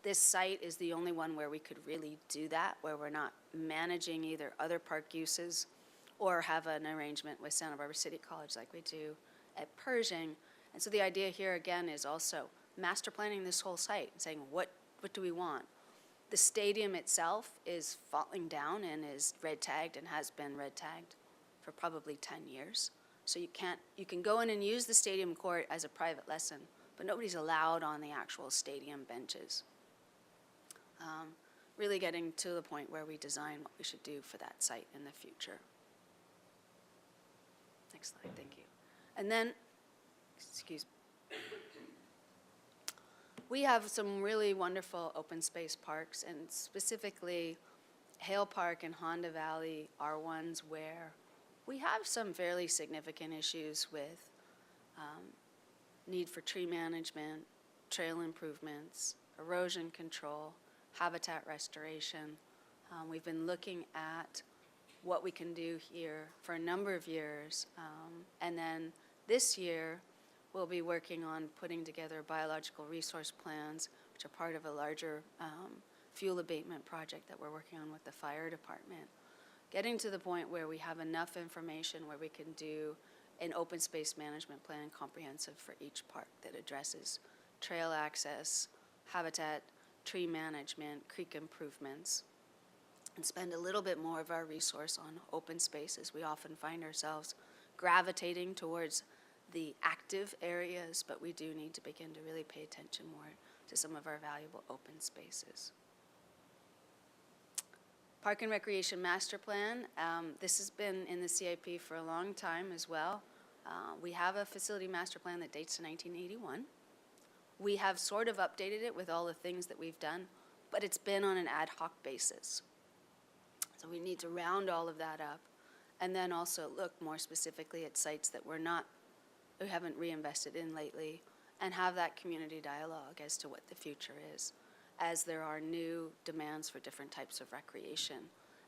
This site is the only one where we could really do that, where we're not managing either other park uses or have an arrangement with Santa Barbara City College like we do at Pershing. And so the idea here again is also master planning this whole site and saying, what do we want? The stadium itself is falling down and is red tagged and has been red tagged for probably 10 years. So you can go in and use the stadium court as a private lesson, but nobody's allowed on the actual stadium benches. Really getting to the point where we design what we should do for that site in the future. Next slide, thank you. And then, excuse me. We have some really wonderful open space parks, and specifically Hale Park and Honda Valley are ones where we have some fairly significant issues with need for tree management, trail improvements, erosion control, habitat restoration. We've been looking at what we can do here for a number of years. And then this year, we'll be working on putting together biological resource plans, which are part of a larger fuel abatement project that we're working on with the fire department. Getting to the point where we have enough information where we can do an open space management plan comprehensive for each park that addresses trail access, habitat, tree management, creek improvements, and spend a little bit more of our resource on open spaces. We often find ourselves gravitating towards the active areas, but we do need to begin to really pay attention more to some of our valuable open spaces. Park and Recreation Master Plan. This has been in the CIP for a long time as well. We have a facility master plan that dates to 1981. We have sort of updated it with all the things that we've done, but it's been on an ad hoc basis. So we need to round all of that up and then also look more specifically at sites that we haven't reinvested in lately, and have that community dialogue as to what the future is, as there are new demands for different types of recreation.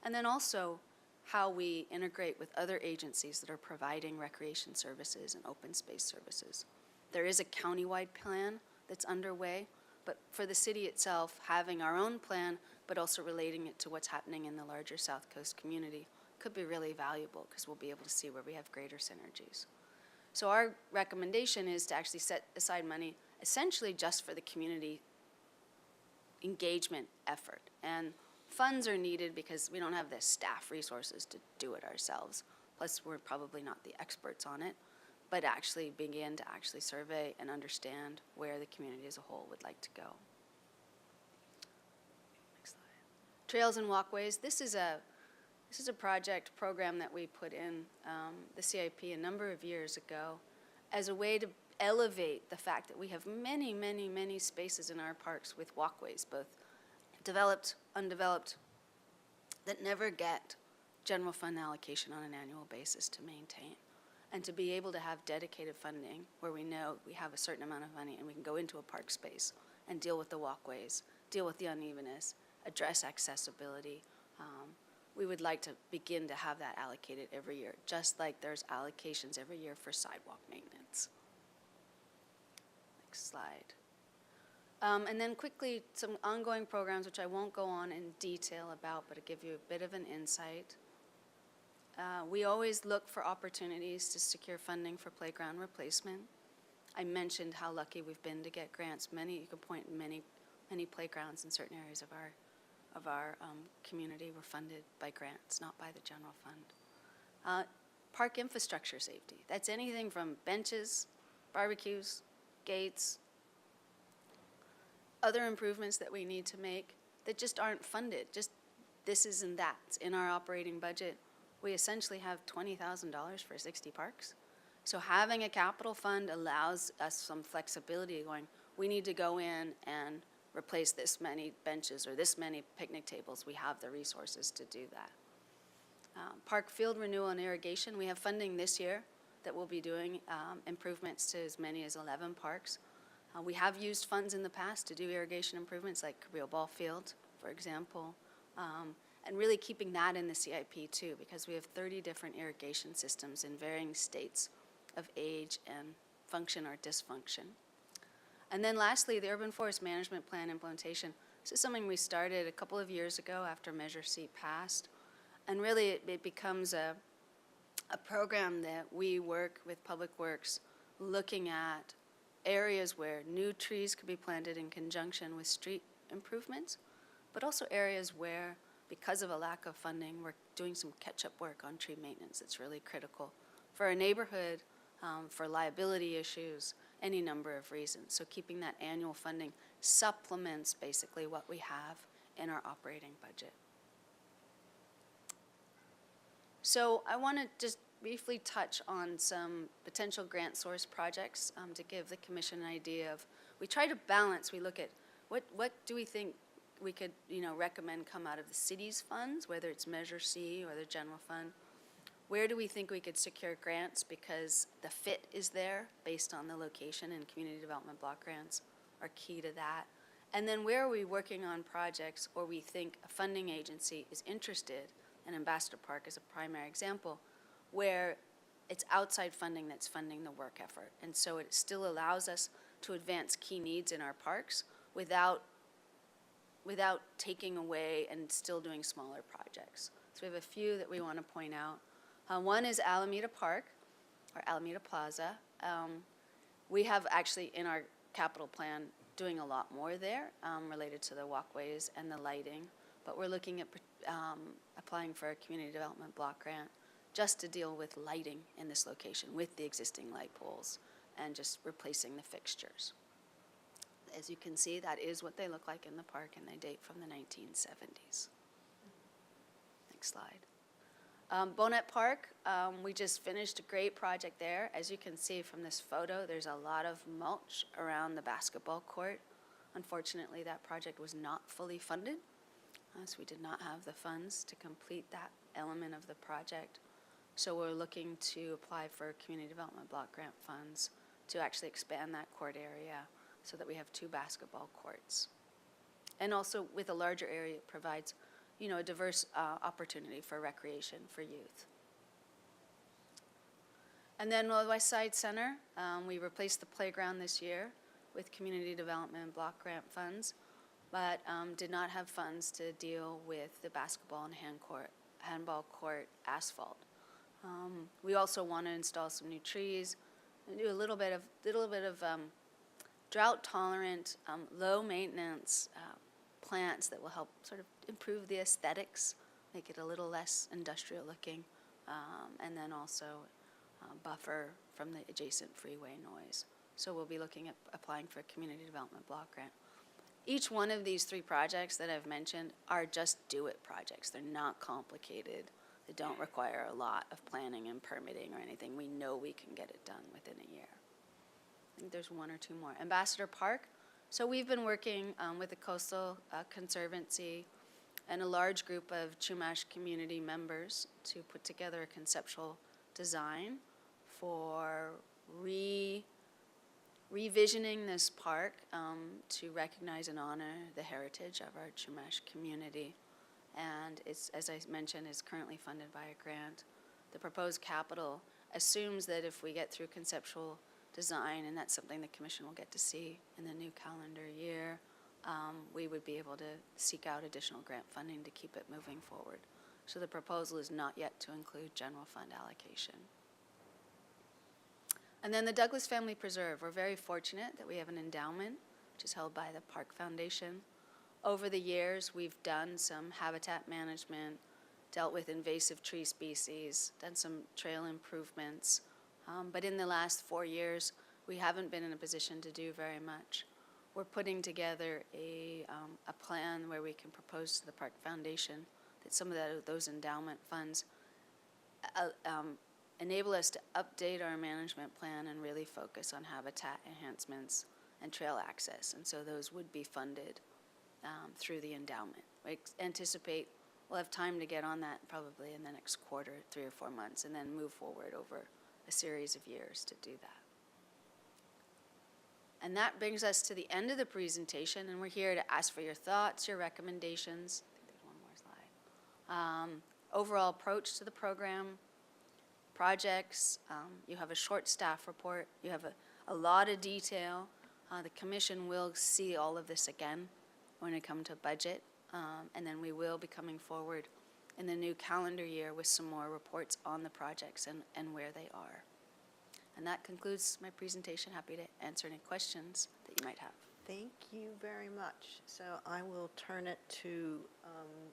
And then also how we integrate with other agencies that are providing recreation services and open space services. There is a countywide plan that's underway, but for the city itself, having our own plan, but also relating it to what's happening in the larger South Coast community could be really valuable, because we'll be able to see where we have greater synergies. So our recommendation is to actually set aside money essentially just for the community engagement effort. And funds are needed because we don't have the staff resources to do it ourselves. Plus, we're probably not the experts on it, but actually begin to actually survey and understand where the community as a whole would like to go. Next slide. Trails and walkways. This is This is a program that we put in the CIP a number of years ago as a way to elevate the fact that we have many, many, many spaces in our parks with walkways, both developed, undeveloped, that never get general fund allocation on an annual basis to maintain. And to be able to have dedicated funding where we know we have a certain amount of money and we can go into a park space and deal with the walkways, deal with the unevenness, address accessibility. We would like to begin to have that allocated every year, just like there's allocations every year for sidewalk maintenance. Next slide. And then quickly, some ongoing programs, which I won't go on in detail about, but to give you a bit of an insight. We always look for opportunities to secure funding for playground replacement. I mentioned how lucky we've been to get grants. You could point many playgrounds in certain areas of our community were funded by grants, not by the general fund. Park infrastructure safety. That's anything from benches, barbecues, gates, other improvements that we need to make that just aren't funded. Just this isn't that. It's in our operating budget. We essentially have $20,000 for 60 parks. So having a capital fund allows us some flexibility going, we need to go in and replace this many benches or this many picnic tables. We have the resources to do that. Park field renewal and irrigation. We have funding this year that we'll be doing improvements to as many as 11 parks. We have used funds in the past to do irrigation improvements like Cabrillo Ball Field, for example, and really keeping that in the CIP too, because we have 30 different irrigation systems in varying states of age and function or dysfunction. And then lastly, the Urban Forest Management Plan implementation. This is something we started a couple of years ago after Measure C passed, and really it becomes a program that we work with Public Works looking at areas where new trees could be planted in conjunction with street improvements, but also areas where, because of a lack of funding, we're doing some catch-up work on tree maintenance that's really critical for a neighborhood, for liability issues, any number of reasons. So keeping that annual funding supplements basically what we have in our operating budget. So I want to just briefly touch on some potential grant source projects to give the commission an idea of, we try to balance, we look at what do we think we could recommend come out of the city's funds, whether it's Measure C or the general fund. Where do we think we could secure grants because the fit is there based on the location, and community development block grants are key to that. And then where are we working on projects or we think a funding agency is interested, and Ambassador Park is a primary example, where it's outside funding that's funding the work effort. And so it still allows us to advance key needs in our parks without taking away and still doing smaller projects. So we have a few that we want to point out. One is Alameda Park, or Alameda Plaza. We have actually in our capital plan doing a lot more there related to the walkways and the lighting, but we're looking at applying for a community development block grant just to deal with lighting in this location with the existing light poles and just replacing the fixtures. As you can see, that is what they look like in the park, and they date from the 1970s. Next slide. Bonet Park, we just finished a great project there. As you can see from this photo, there's a lot of mulch around the basketball court. Unfortunately, that project was not fully funded, so we did not have the funds to complete that element of the project. So we're looking to apply for community development block grant funds to actually expand that court area so that we have 2 basketball courts. And also with a larger area, it provides a diverse opportunity for recreation for youth. And then West Side Center, we replaced the playground this year with community development block grant funds, but did not have funds to deal with the basketball and handball court asphalt. We also want to install some new trees and do a little bit of drought-tolerant, low-maintenance plants that will help sort of improve the aesthetics, make it a little less industrial-looking, and then also buffer from the adjacent freeway noise. So we'll be looking at applying for a community development block grant. Each one of these 3 projects that I've mentioned are just do-it projects. They're not complicated. that don't require a lot of planning and permitting or anything. We know we can get it done within a year. I think there's one or two more. Ambassador Park. So we've been working with the Coastal Conservancy and a large group of Chumash community members to put together a conceptual design for revisioning this park to recognize and honor the heritage of our Chumash community. And it's, as I mentioned, is currently funded by a grant. The proposed capital assumes that if we get through conceptual design, and that's something the commission will get to see in the new calendar year, we would be able to seek out additional grant funding to keep it moving forward. So the proposal is not yet to include general fund allocation. And then the Douglas Family Preserve. We're very fortunate that we have an endowment, which is held by the Park Foundation. Over the years, we've done some habitat management, dealt with invasive tree species, done some trail improvements. But in the last 4 years, we haven't been in a position to do very much. We're putting together a plan where we can propose to the Park Foundation that some of those endowment funds enable us to update our management plan and really focus on habitat enhancements and trail access. And so those would be funded through the endowment. We anticipate we'll have time to get on that probably in the next quarter, 3 or 4 months, and then move forward over a series of years to do that. And that brings us to the end of the presentation, and we're here to ask for your thoughts, your recommendations. I think there's one more slide. Overall approach to the program, projects. You have a short staff report. You have a lot of detail. The commission will see all of this again when it comes to budget, and then we will be coming forward in the new calendar year with some more reports on the projects and where they are. And that concludes my presentation. Happy to answer any questions that you might have. Thank you very much. So I will turn it to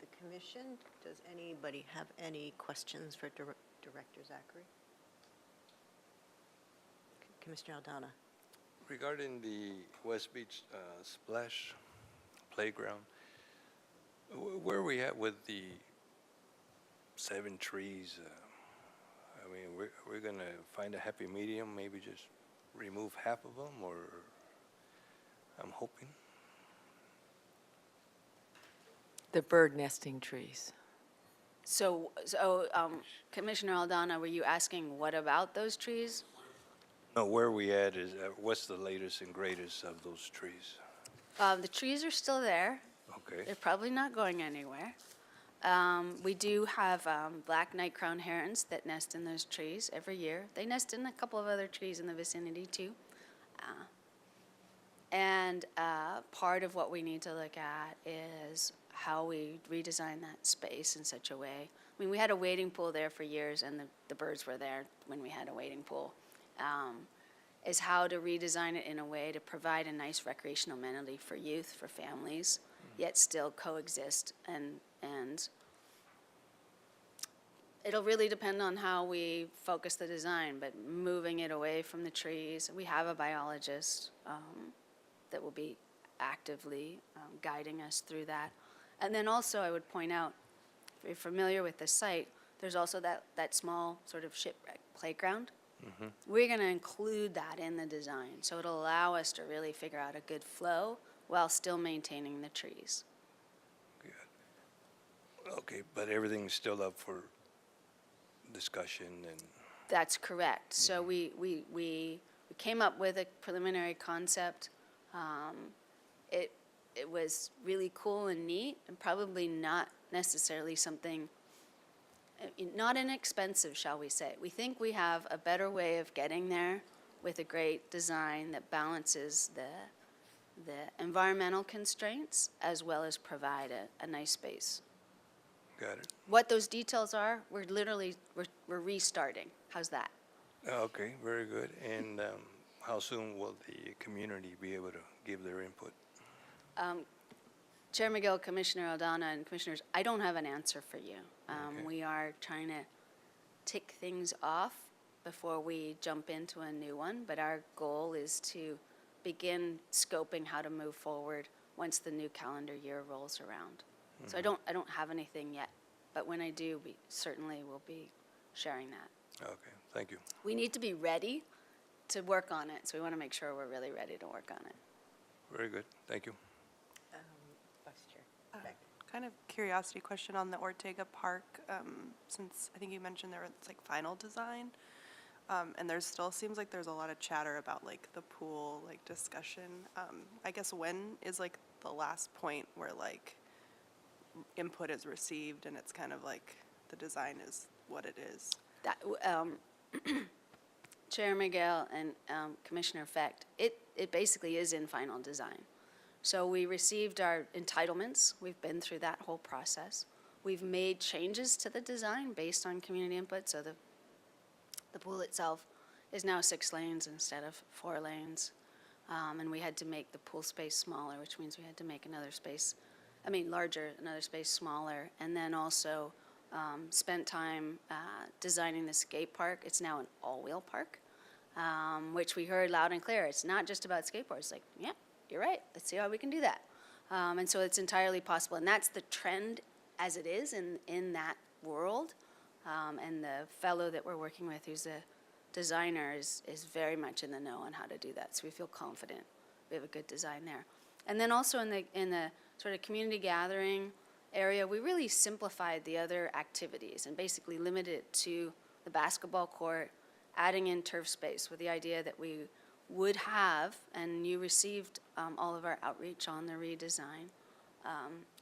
the commission. Does anybody have any questions for Director Zachary? Commissioner Aldana. Regarding the West Beach Splash Playground, where are we at with the 7 trees? I mean, we're going to find a happy medium, maybe just remove half of them, or I'm hoping. The bird nesting trees. So Commissioner Aldana, were you asking what about those trees? No, where we at is, what's the latest and greatest of those trees? The trees are still there. Okay. They're probably not going anywhere. We do have black night-crowned herons that nest in those trees every year. They nest in a couple of other trees in the vicinity too. And part of what we need to look at is how we redesign that space in such a way. I mean, we had a wading pool there for years, and the birds were there when we had a wading pool. Is how to redesign it in a way to provide a nice recreational amenity for youth, for families, yet still coexist. And it'll really depend on how we focus the design, but moving it away from the trees. We have a biologist that will be actively guiding us through that. And then also I would point out, if you're familiar with the site, there's also that small sort of shipwreck playground. Mm-hmm. We're going to include that in the design, so it'll allow us to really figure out a good flow while still maintaining the trees. Good. Okay, but everything's still up for discussion and... That's correct. So we came up with a preliminary concept. It was really cool and neat, and probably not necessarily something, not inexpensive, shall we say. We think we have a better way of getting there with a great design that balances the environmental constraints as well as provide a nice space. Got it. What those details are, we're restarting. How's that? Okay, very good. And how soon will the community be able to give their input? Chair McGill, Commissioner Aldana, and Commissioners, I don't have an answer for you. Okay. We are trying to tick things off before we jump into a new one, but our goal is to begin scoping how to move forward once the new calendar year rolls around. So I don't have anything yet But when I do, we certainly will be sharing that. Okay, thank you. We need to be ready to work on it, so we want to make sure we're really ready to work on it. Very good, thank you. Vice Chair. Kind of curiosity question on the Ortega Park, since I think you mentioned there was like final design, and there still seems like there's a lot of chatter about like the pool, like discussion. I guess when is like the last point where like input is received and it's kind of like the design is what it is? That, Chair Miguel and Commissioner Fecht, it basically is in final design. So we received our entitlements. We've been through that whole process. We've made changes to the design based on community input. So the pool itself is now 6 lanes instead of 4 lanes. And we had to make the pool space smaller, which means we had to make another space, larger, another space smaller. And then also spent time designing the skate park. It's now an all-wheel park, which we heard loud and clear. It's not just about skateboards. It's like, yeah, you're right. Let's see how we can do that. And so it's entirely possible. And that's the trend as it is in that world. And the fellow that we're working with, who's a designer, is very much in the know on how to do that. So we feel confident we have a good design there. And then also in the sort of community gathering area, we really simplified the other activities and basically limited it to the basketball court, adding in turf space with the idea that we would have, and you received all of our outreach on the redesign,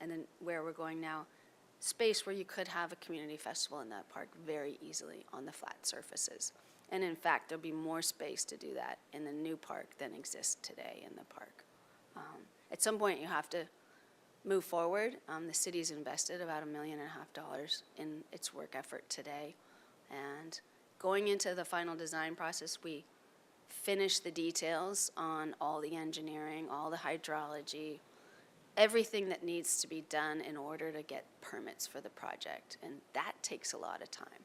and then where we're going now, space where you could have a community festival in that park very easily on the flat surfaces. And in fact, there'll be more space to do that in the new park than exists today in the park. At some point, you have to move forward. The city's invested about $1.5 million in its work effort today. And going into the final design process, we finished the details on all the engineering, all the hydrology, everything that needs to be done in order to get permits for the project. And that takes a lot of time.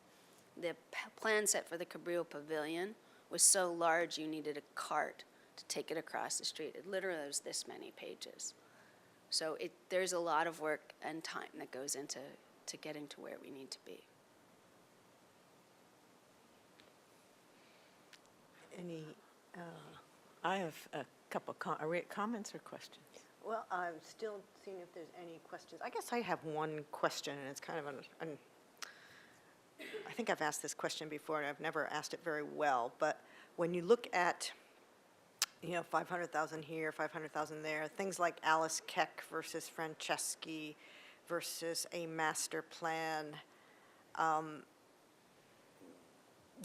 The plan set for the Cabrillo Pavilion was so large you needed a cart to take it across the street. It literally was this many pages. So there's a lot of work and time that goes into getting to where we need to be. Any, I have a couple comments or questions. well, I'm still seeing if there's any questions. I guess I have one question, and it's kind of I think I've asked this question before, and I've never asked it very well, but when you look at, 500,000 here, 500,000 there, things like Alice Keck versus Franceschi versus a master plan,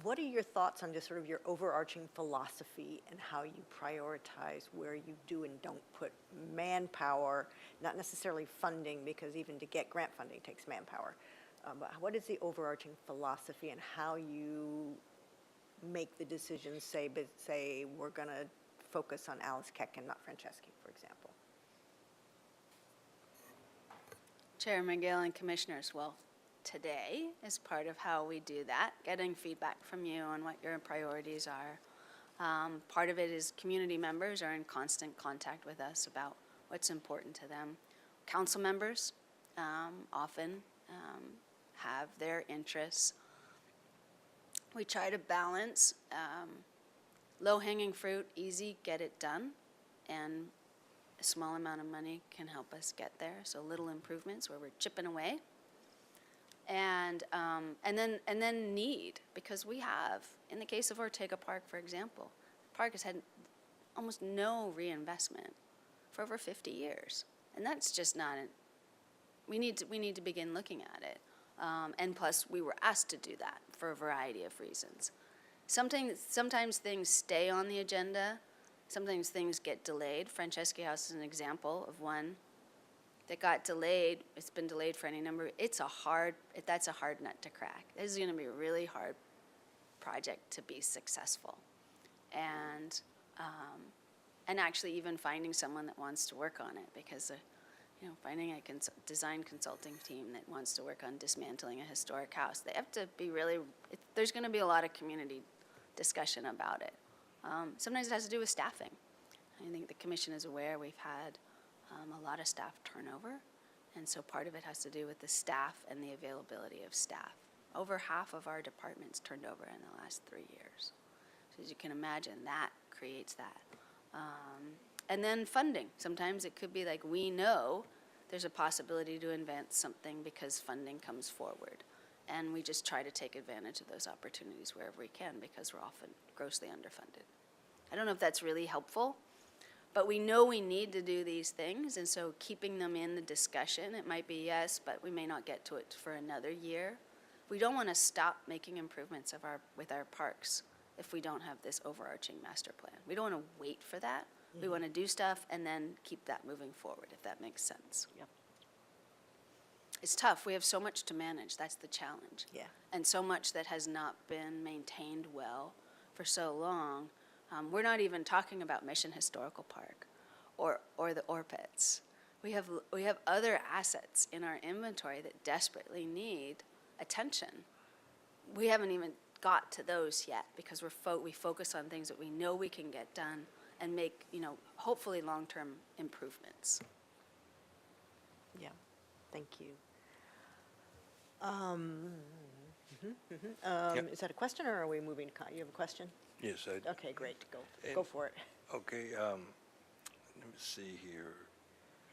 what are your thoughts on just sort of your overarching philosophy and how you prioritize where you do and don't put manpower, not necessarily funding, because even to get grant funding takes manpower, but what is the overarching philosophy and how you make the decisions, say we're going to focus on Alice Keck and not Franceschi, for example? Chair McGill and Commissioners, well, today is part of how we do that, getting feedback from you on what your priorities are. Part of it is community members are in constant contact with us about what's important to them. Council members often have their interests. We try to balance low-hanging fruit, easy, get it done, and a small amount of money can help us get there. So little improvements where we're chipping away. And then need, because we have, in the case of Ortega Park, for example, the park has had almost no reinvestment for over 50 years. And that's just not, we need to begin looking at it. And plus, we were asked to do that for a variety of reasons. Sometimes things stay on the agenda. Sometimes things get delayed. Franceschi House is an example of one that got delayed. It's been delayed for any number. That's a hard nut to crack. This is going to be a really hard project to be successful. And actually even finding someone that wants to work on it, because finding a design consulting team that wants to work on dismantling a historic house, they have to be really, there's going to be a lot of community discussion about it. Sometimes it has to do with staffing. I think the commission is aware we've had a lot of staff turnover, And so part of it has to do with the staff and the availability of staff. Over half of our departments turned over in the last 3 years. So as you can imagine, that creates that. And then funding. Sometimes it could be like, we know there's a possibility to invent something because funding comes forward. And we just try to take advantage of those opportunities wherever we can because we're often grossly underfunded. I don't know if that's really helpful, but we know we need to do these things, and so keeping them in the discussion, it might be yes, but we may not get to it for another year. We don't want to stop making improvements with our parks if we don't have this overarching master plan. We don't want to wait for that. We want to do stuff and then keep that moving forward, if that makes sense. Yep. It's tough. We have so much to manage. That's the challenge. Yeah. And so much that has not been maintained well for so long. We're not even talking about Mission Historical Park or the Orpets. We have other assets in our inventory that desperately need attention. We haven't even got to those yet because we focus on things that we know we can get done and make, hopefully long-term improvements. Yeah, thank you. Is that a question, or are we moving? You have a question? Yes, I, Okay, great, go for it. okay, let me see here.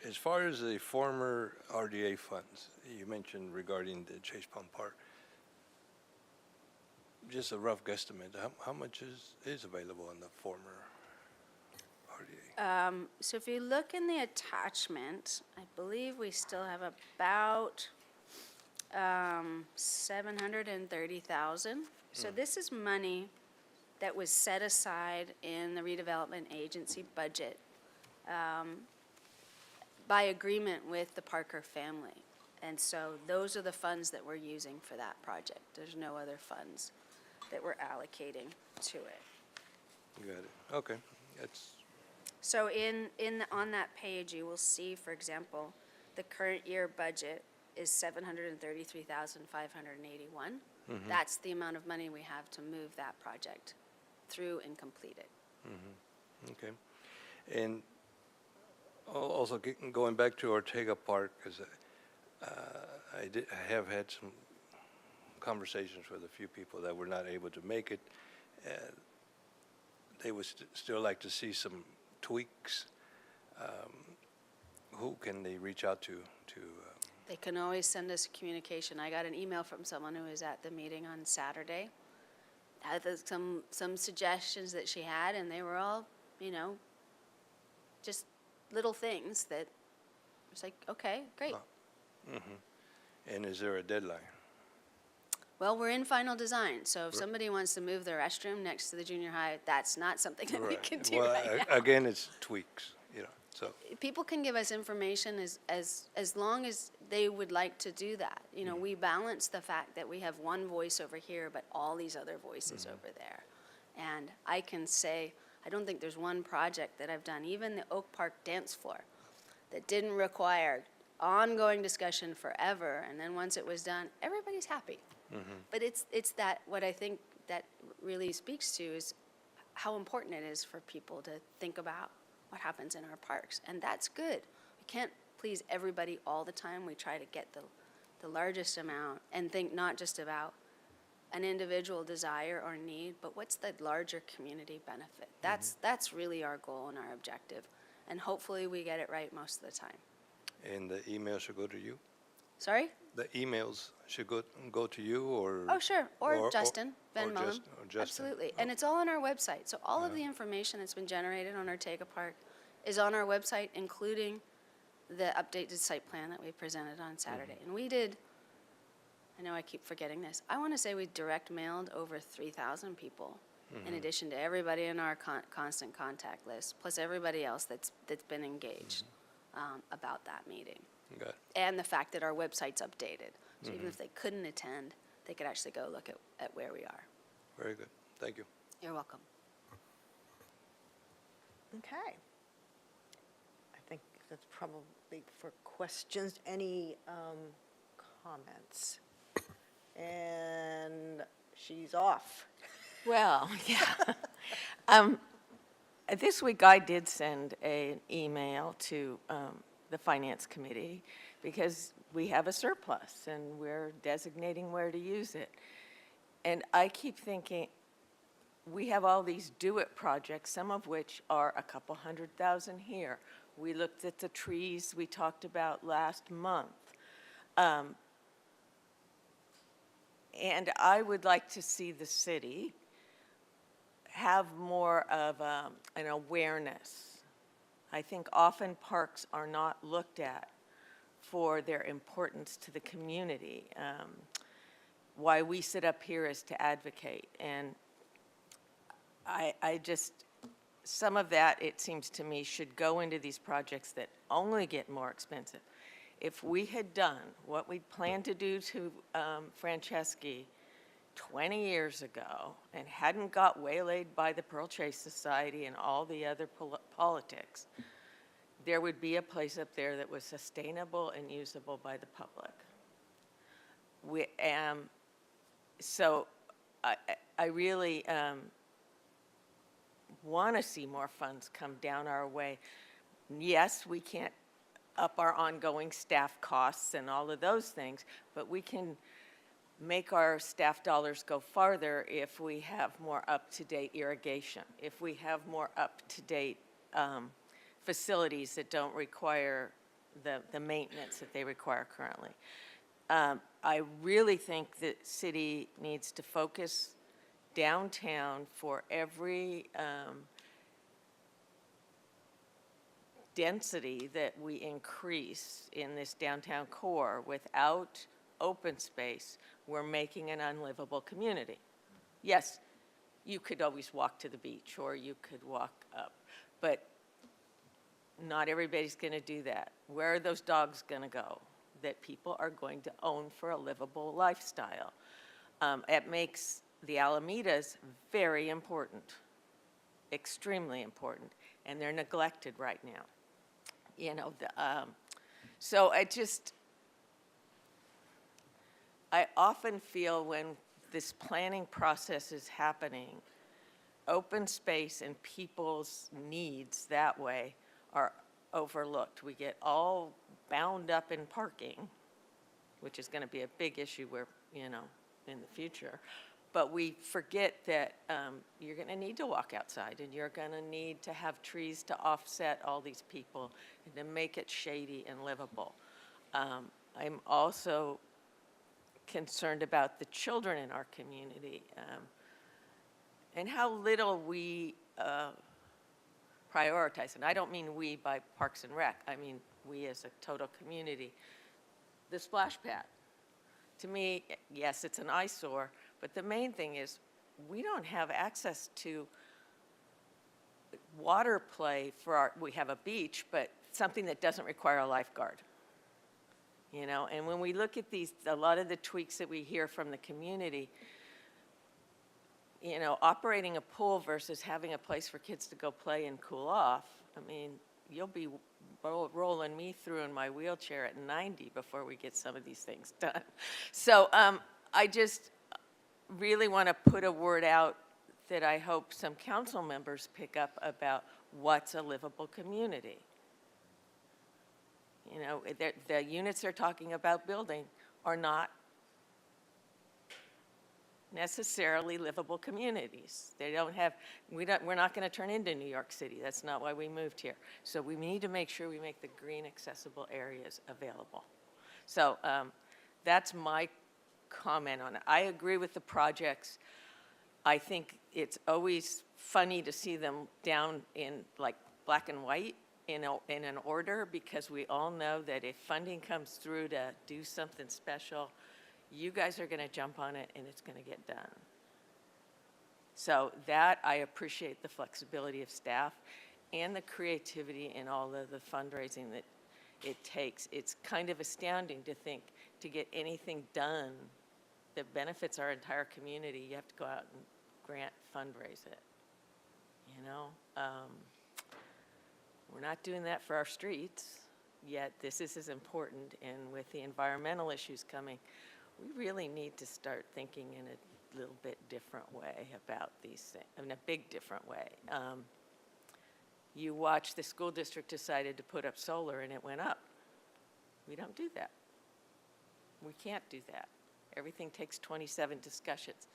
As far as the former RDA funds, you mentioned regarding the Chase Pump Park, just a rough guesstimate, how much is available in the former RDA? So if you look in the attachment, I believe we still have about 730,000. So this is money that was set aside in the redevelopment agency budget by agreement with the Parker family. And so those are the funds that we're using for that project. There's no other funds that we're allocating to it. Got it, okay, that's, So on that page, you will see, for example, the current year budget is 733,581. That's the amount of money we have to move that project through and complete it. okay. And also going back to Ortega Park, because I have had some conversations with a few people that were not able to make it. They would still like to see some tweaks. Who can they reach out to? They can always send us a communication. I got an email from someone who was at the meeting on Saturday. Had some suggestions that she had, and they were all, just little things that was like, okay, great. And is there a deadline? Well, we're in final design, so if somebody wants to move their restroom next to the junior high, that's not something that we can do Well, right now. again, it's tweaks, so. People can give us information as long as they would like to do that. We balance the fact that we have one voice over here, but all these other voices over there. And I can say, I don't think there's one project that I've done, even the Oak Park dance floor, that didn't require ongoing discussion forever, and then once it was done, everybody's happy. But it's that, what I think that really speaks to is how important it is for people to think about what happens in our parks, and that's good. We can't please everybody all the time. We try to get the largest amount and think not just about an individual desire or need, but what's the larger community benefit? That's really our goal and our objective, and hopefully we get it right most of the time. And the email should go to you? Sorry? The emails should go to you, or? Oh, sure, or Justin Van or Mullen. Justin. Absolutely, and it's all on our website. So all of the information that's been generated on Ortega Park is on our website, including the updated site plan that we presented on Saturday. And we did, I know I keep forgetting this, I want to say we direct mailed over 3,000 people, in addition to everybody in our constant contact list, plus everybody else that's been engaged about that meeting. Got it. And the fact that our website's updated. So even if they couldn't attend, they could actually go look at where we are. Very good, thank you. You're welcome. Okay. I think that's probably for questions. Any comments? And she's off. Well, yeah. This week I did send an email to the Finance Committee because we have a surplus and we're designating where to use it. And I keep thinking, we have all these do-it projects, some of which are a couple $100,000 here. We looked at the trees we talked about last month. And I would like to see the city have more of an awareness. I think often parks are not looked at for their importance to the community. Why we sit up here is to advocate. And I just, some of that, it seems to me, should go into these projects that only get more expensive. If we had done what we planned to do to Franceschi 20 years ago and hadn't got waylaid by the Pearl Chase Society and all the other politics, there would be a place up there that was sustainable and usable by the public. So I really want to see more funds come down our way. Yes, we can't up our ongoing staff costs and all of those things, but we can make our staff dollars go farther if we have more up-to-date irrigation, if we have more up-to-date facilities that don't require the maintenance that they require currently. I really think that city needs to focus downtown for every density that we increase in this downtown core. Without open space, we're making an unlivable community. Yes, you could always walk to the beach or you could walk up, but not everybody's going to do that. Where are those dogs going to go that people are going to own for a livable lifestyle? It makes the Alamedas very important, extremely important, and they're neglected right now. You know, so I often feel when this planning process is happening, open space and people's needs that way are overlooked. We get all bound up in parking, which is going to be a big issue where, you know, in the future. But we forget that you're going to need to walk outside and you're going to need to have trees to offset all these people and to make it shady and livable. I'm also concerned about the children in our community and how little we prioritize. And I don't mean we by Parks and Rec. I mean we as a total community. The splash pad. To me, yes, it's an eyesore, but the main thing is we don't have access to water play for we have a beach, but something that doesn't require a lifeguard. You know, and when we look at a lot of the tweaks that we hear from the community, you know, operating a pool versus having a place for kids to go play and cool off, I mean, you'll be rolling me through in my wheelchair at 90 before we get some of these things done. So I just really want to put a word out that I hope some council members pick up about what's a livable community. You know, the units they're talking about building are not necessarily livable communities. They don't have, we're not going to turn into New York City. That's not why we moved here. So we need to make sure we make the green accessible areas available. So that's my comment on it. I agree with the projects. I think it's always funny to see them down in like black and white in an order, because we all know that if funding comes through to do something special, you guys are going to jump on it and it's going to get done. So that, I appreciate the flexibility of staff and the creativity in all of the fundraising that it takes. It's kind of astounding to think to get anything done that benefits our entire community, you have to go out and grant fundraise it, you know? We're not doing that for our streets, yet this is as important, and with the environmental issues coming, we really need to start thinking in a little bit different way about these things, in a big different way. You watch, the school district decided to put up solar and it went up. We don't do that. We can't do that. Everything takes 27 discussions.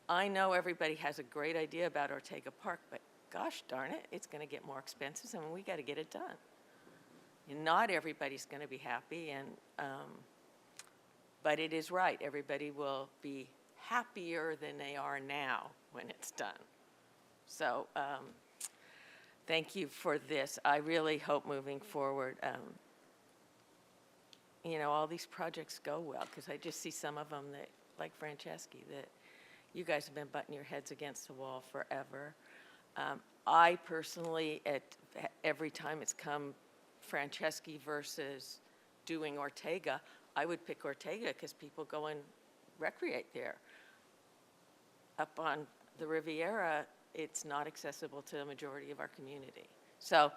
I know everybody has a great idea about Ortega Park, but gosh darn it, it's going to get more expensive, and we got to get it done. And not everybody's going to be happy, and but it is right. Everybody will be happier than they are now when it's done. So thank you for this. I really hope moving forward, you know, all these projects go well, because I just see some of them that, like Franceschi, that you guys have been butting your heads against the wall forever. I personally, every time it's come Franceschi versus doing Ortega, I would pick Ortega because people go and recreate there. Up on the Riviera, it's not accessible to the majority of our community. So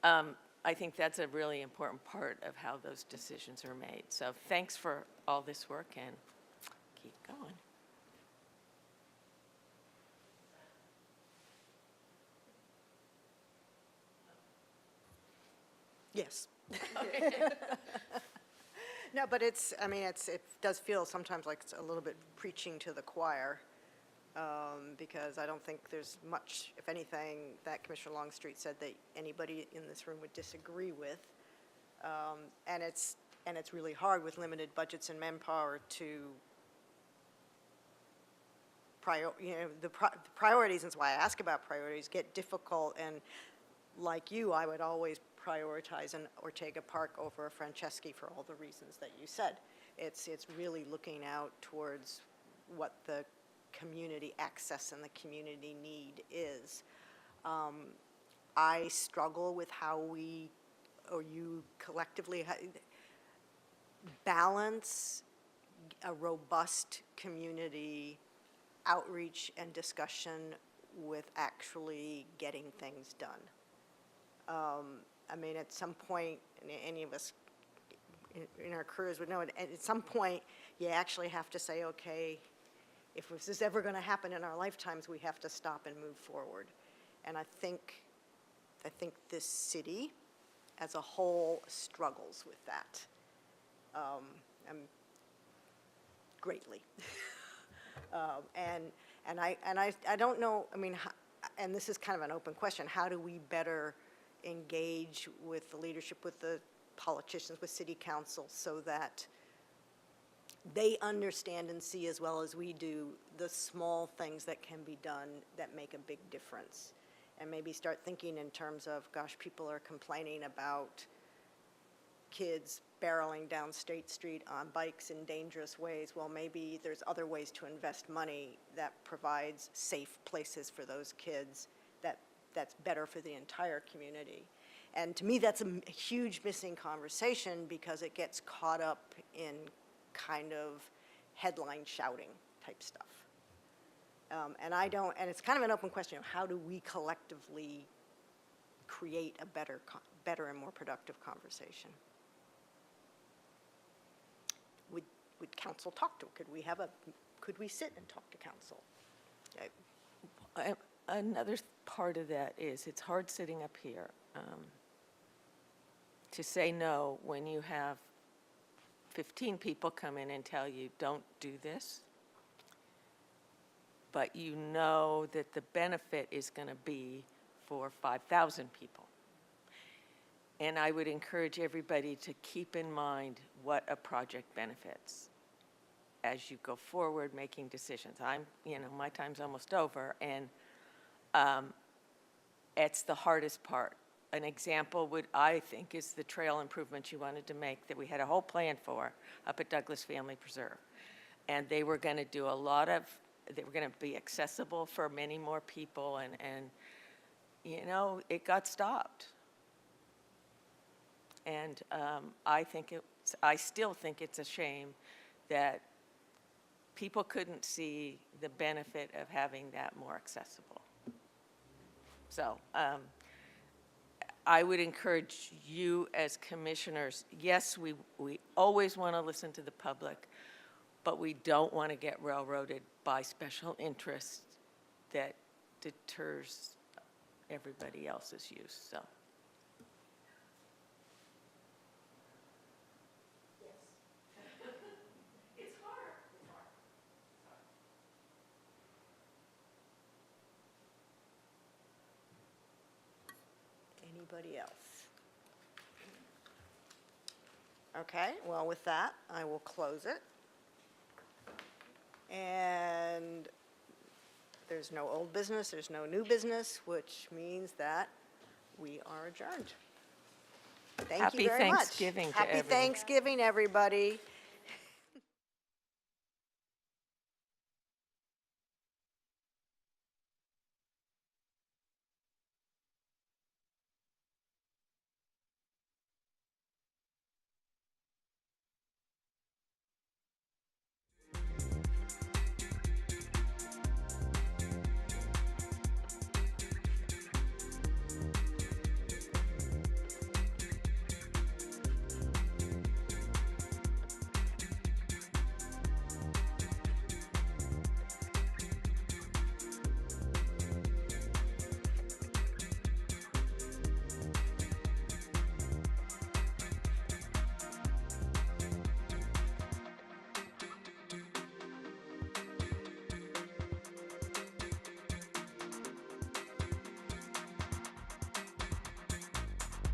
I think that's a really important part of how those decisions are made. So thanks for all this work, and keep going. Yes. No, but it's, I mean, it does feel sometimes like it's a little bit preaching to the choir, because I don't think there's much, if anything, that Commissioner Longstreet said that anybody in this room would disagree with. And it's really hard with limited budgets and manpower to the priorities, and that's why I ask about priorities, get difficult, and like you, I would always prioritize an Ortega Park over a Franceschi for all the reasons that you said. It's really looking out towards what the community access and the community need is. I struggle with how we, or you collectively, balance a robust community outreach and discussion with actually getting things done. I mean, at some point, and any of us in our careers would know, at some point, you actually have to say, okay, if this is ever going to happen in our lifetimes, we have to stop and move forward. And I think this city as a whole struggles with that greatly. And I don't know, I mean, and this is kind of an open question, how do we better engage with the leadership, with the politicians, with city council, so that they understand and see as well as we do the small things that can be done that make a big difference, and maybe start thinking in terms of, gosh, people are complaining about kids barreling down State Street on bikes in dangerous ways. Well, maybe there's other ways to invest money that provides safe places for those kids that's better for the entire community. And to me, that's a huge missing conversation, because it gets caught up in kind of headline shouting type stuff. And it's kind of an open question of how do we collectively create a better and more productive conversation? Would council talk to? Could we sit and talk to council? Another part of that is it's hard sitting up here to say no when you have 15 people come in and tell you, don't do this, but you know that the benefit is going to be for 5,000 people. And I would encourage everybody to keep in mind what a project benefits as you go forward making decisions. My time's almost over, and it's the hardest part. An example I think, is the trail improvements you wanted to make that we had a whole plan for up at Douglas Family Preserve. And they were going to do they were going to be accessible for many more people, and it got stopped. And I still think it's a shame that people couldn't see the benefit of having that more accessible. So I would encourage you as commissioners, yes, we always want to listen to the public, but we don't want to get railroaded by special interests that deters everybody else's use. So. Anybody else? Okay, well, with that, I will close it. And there's no old business, there's no new business, which means that we are adjourned. Thank you Happy very much. Thanksgiving to Happy everyone. Thanksgiving, everybody.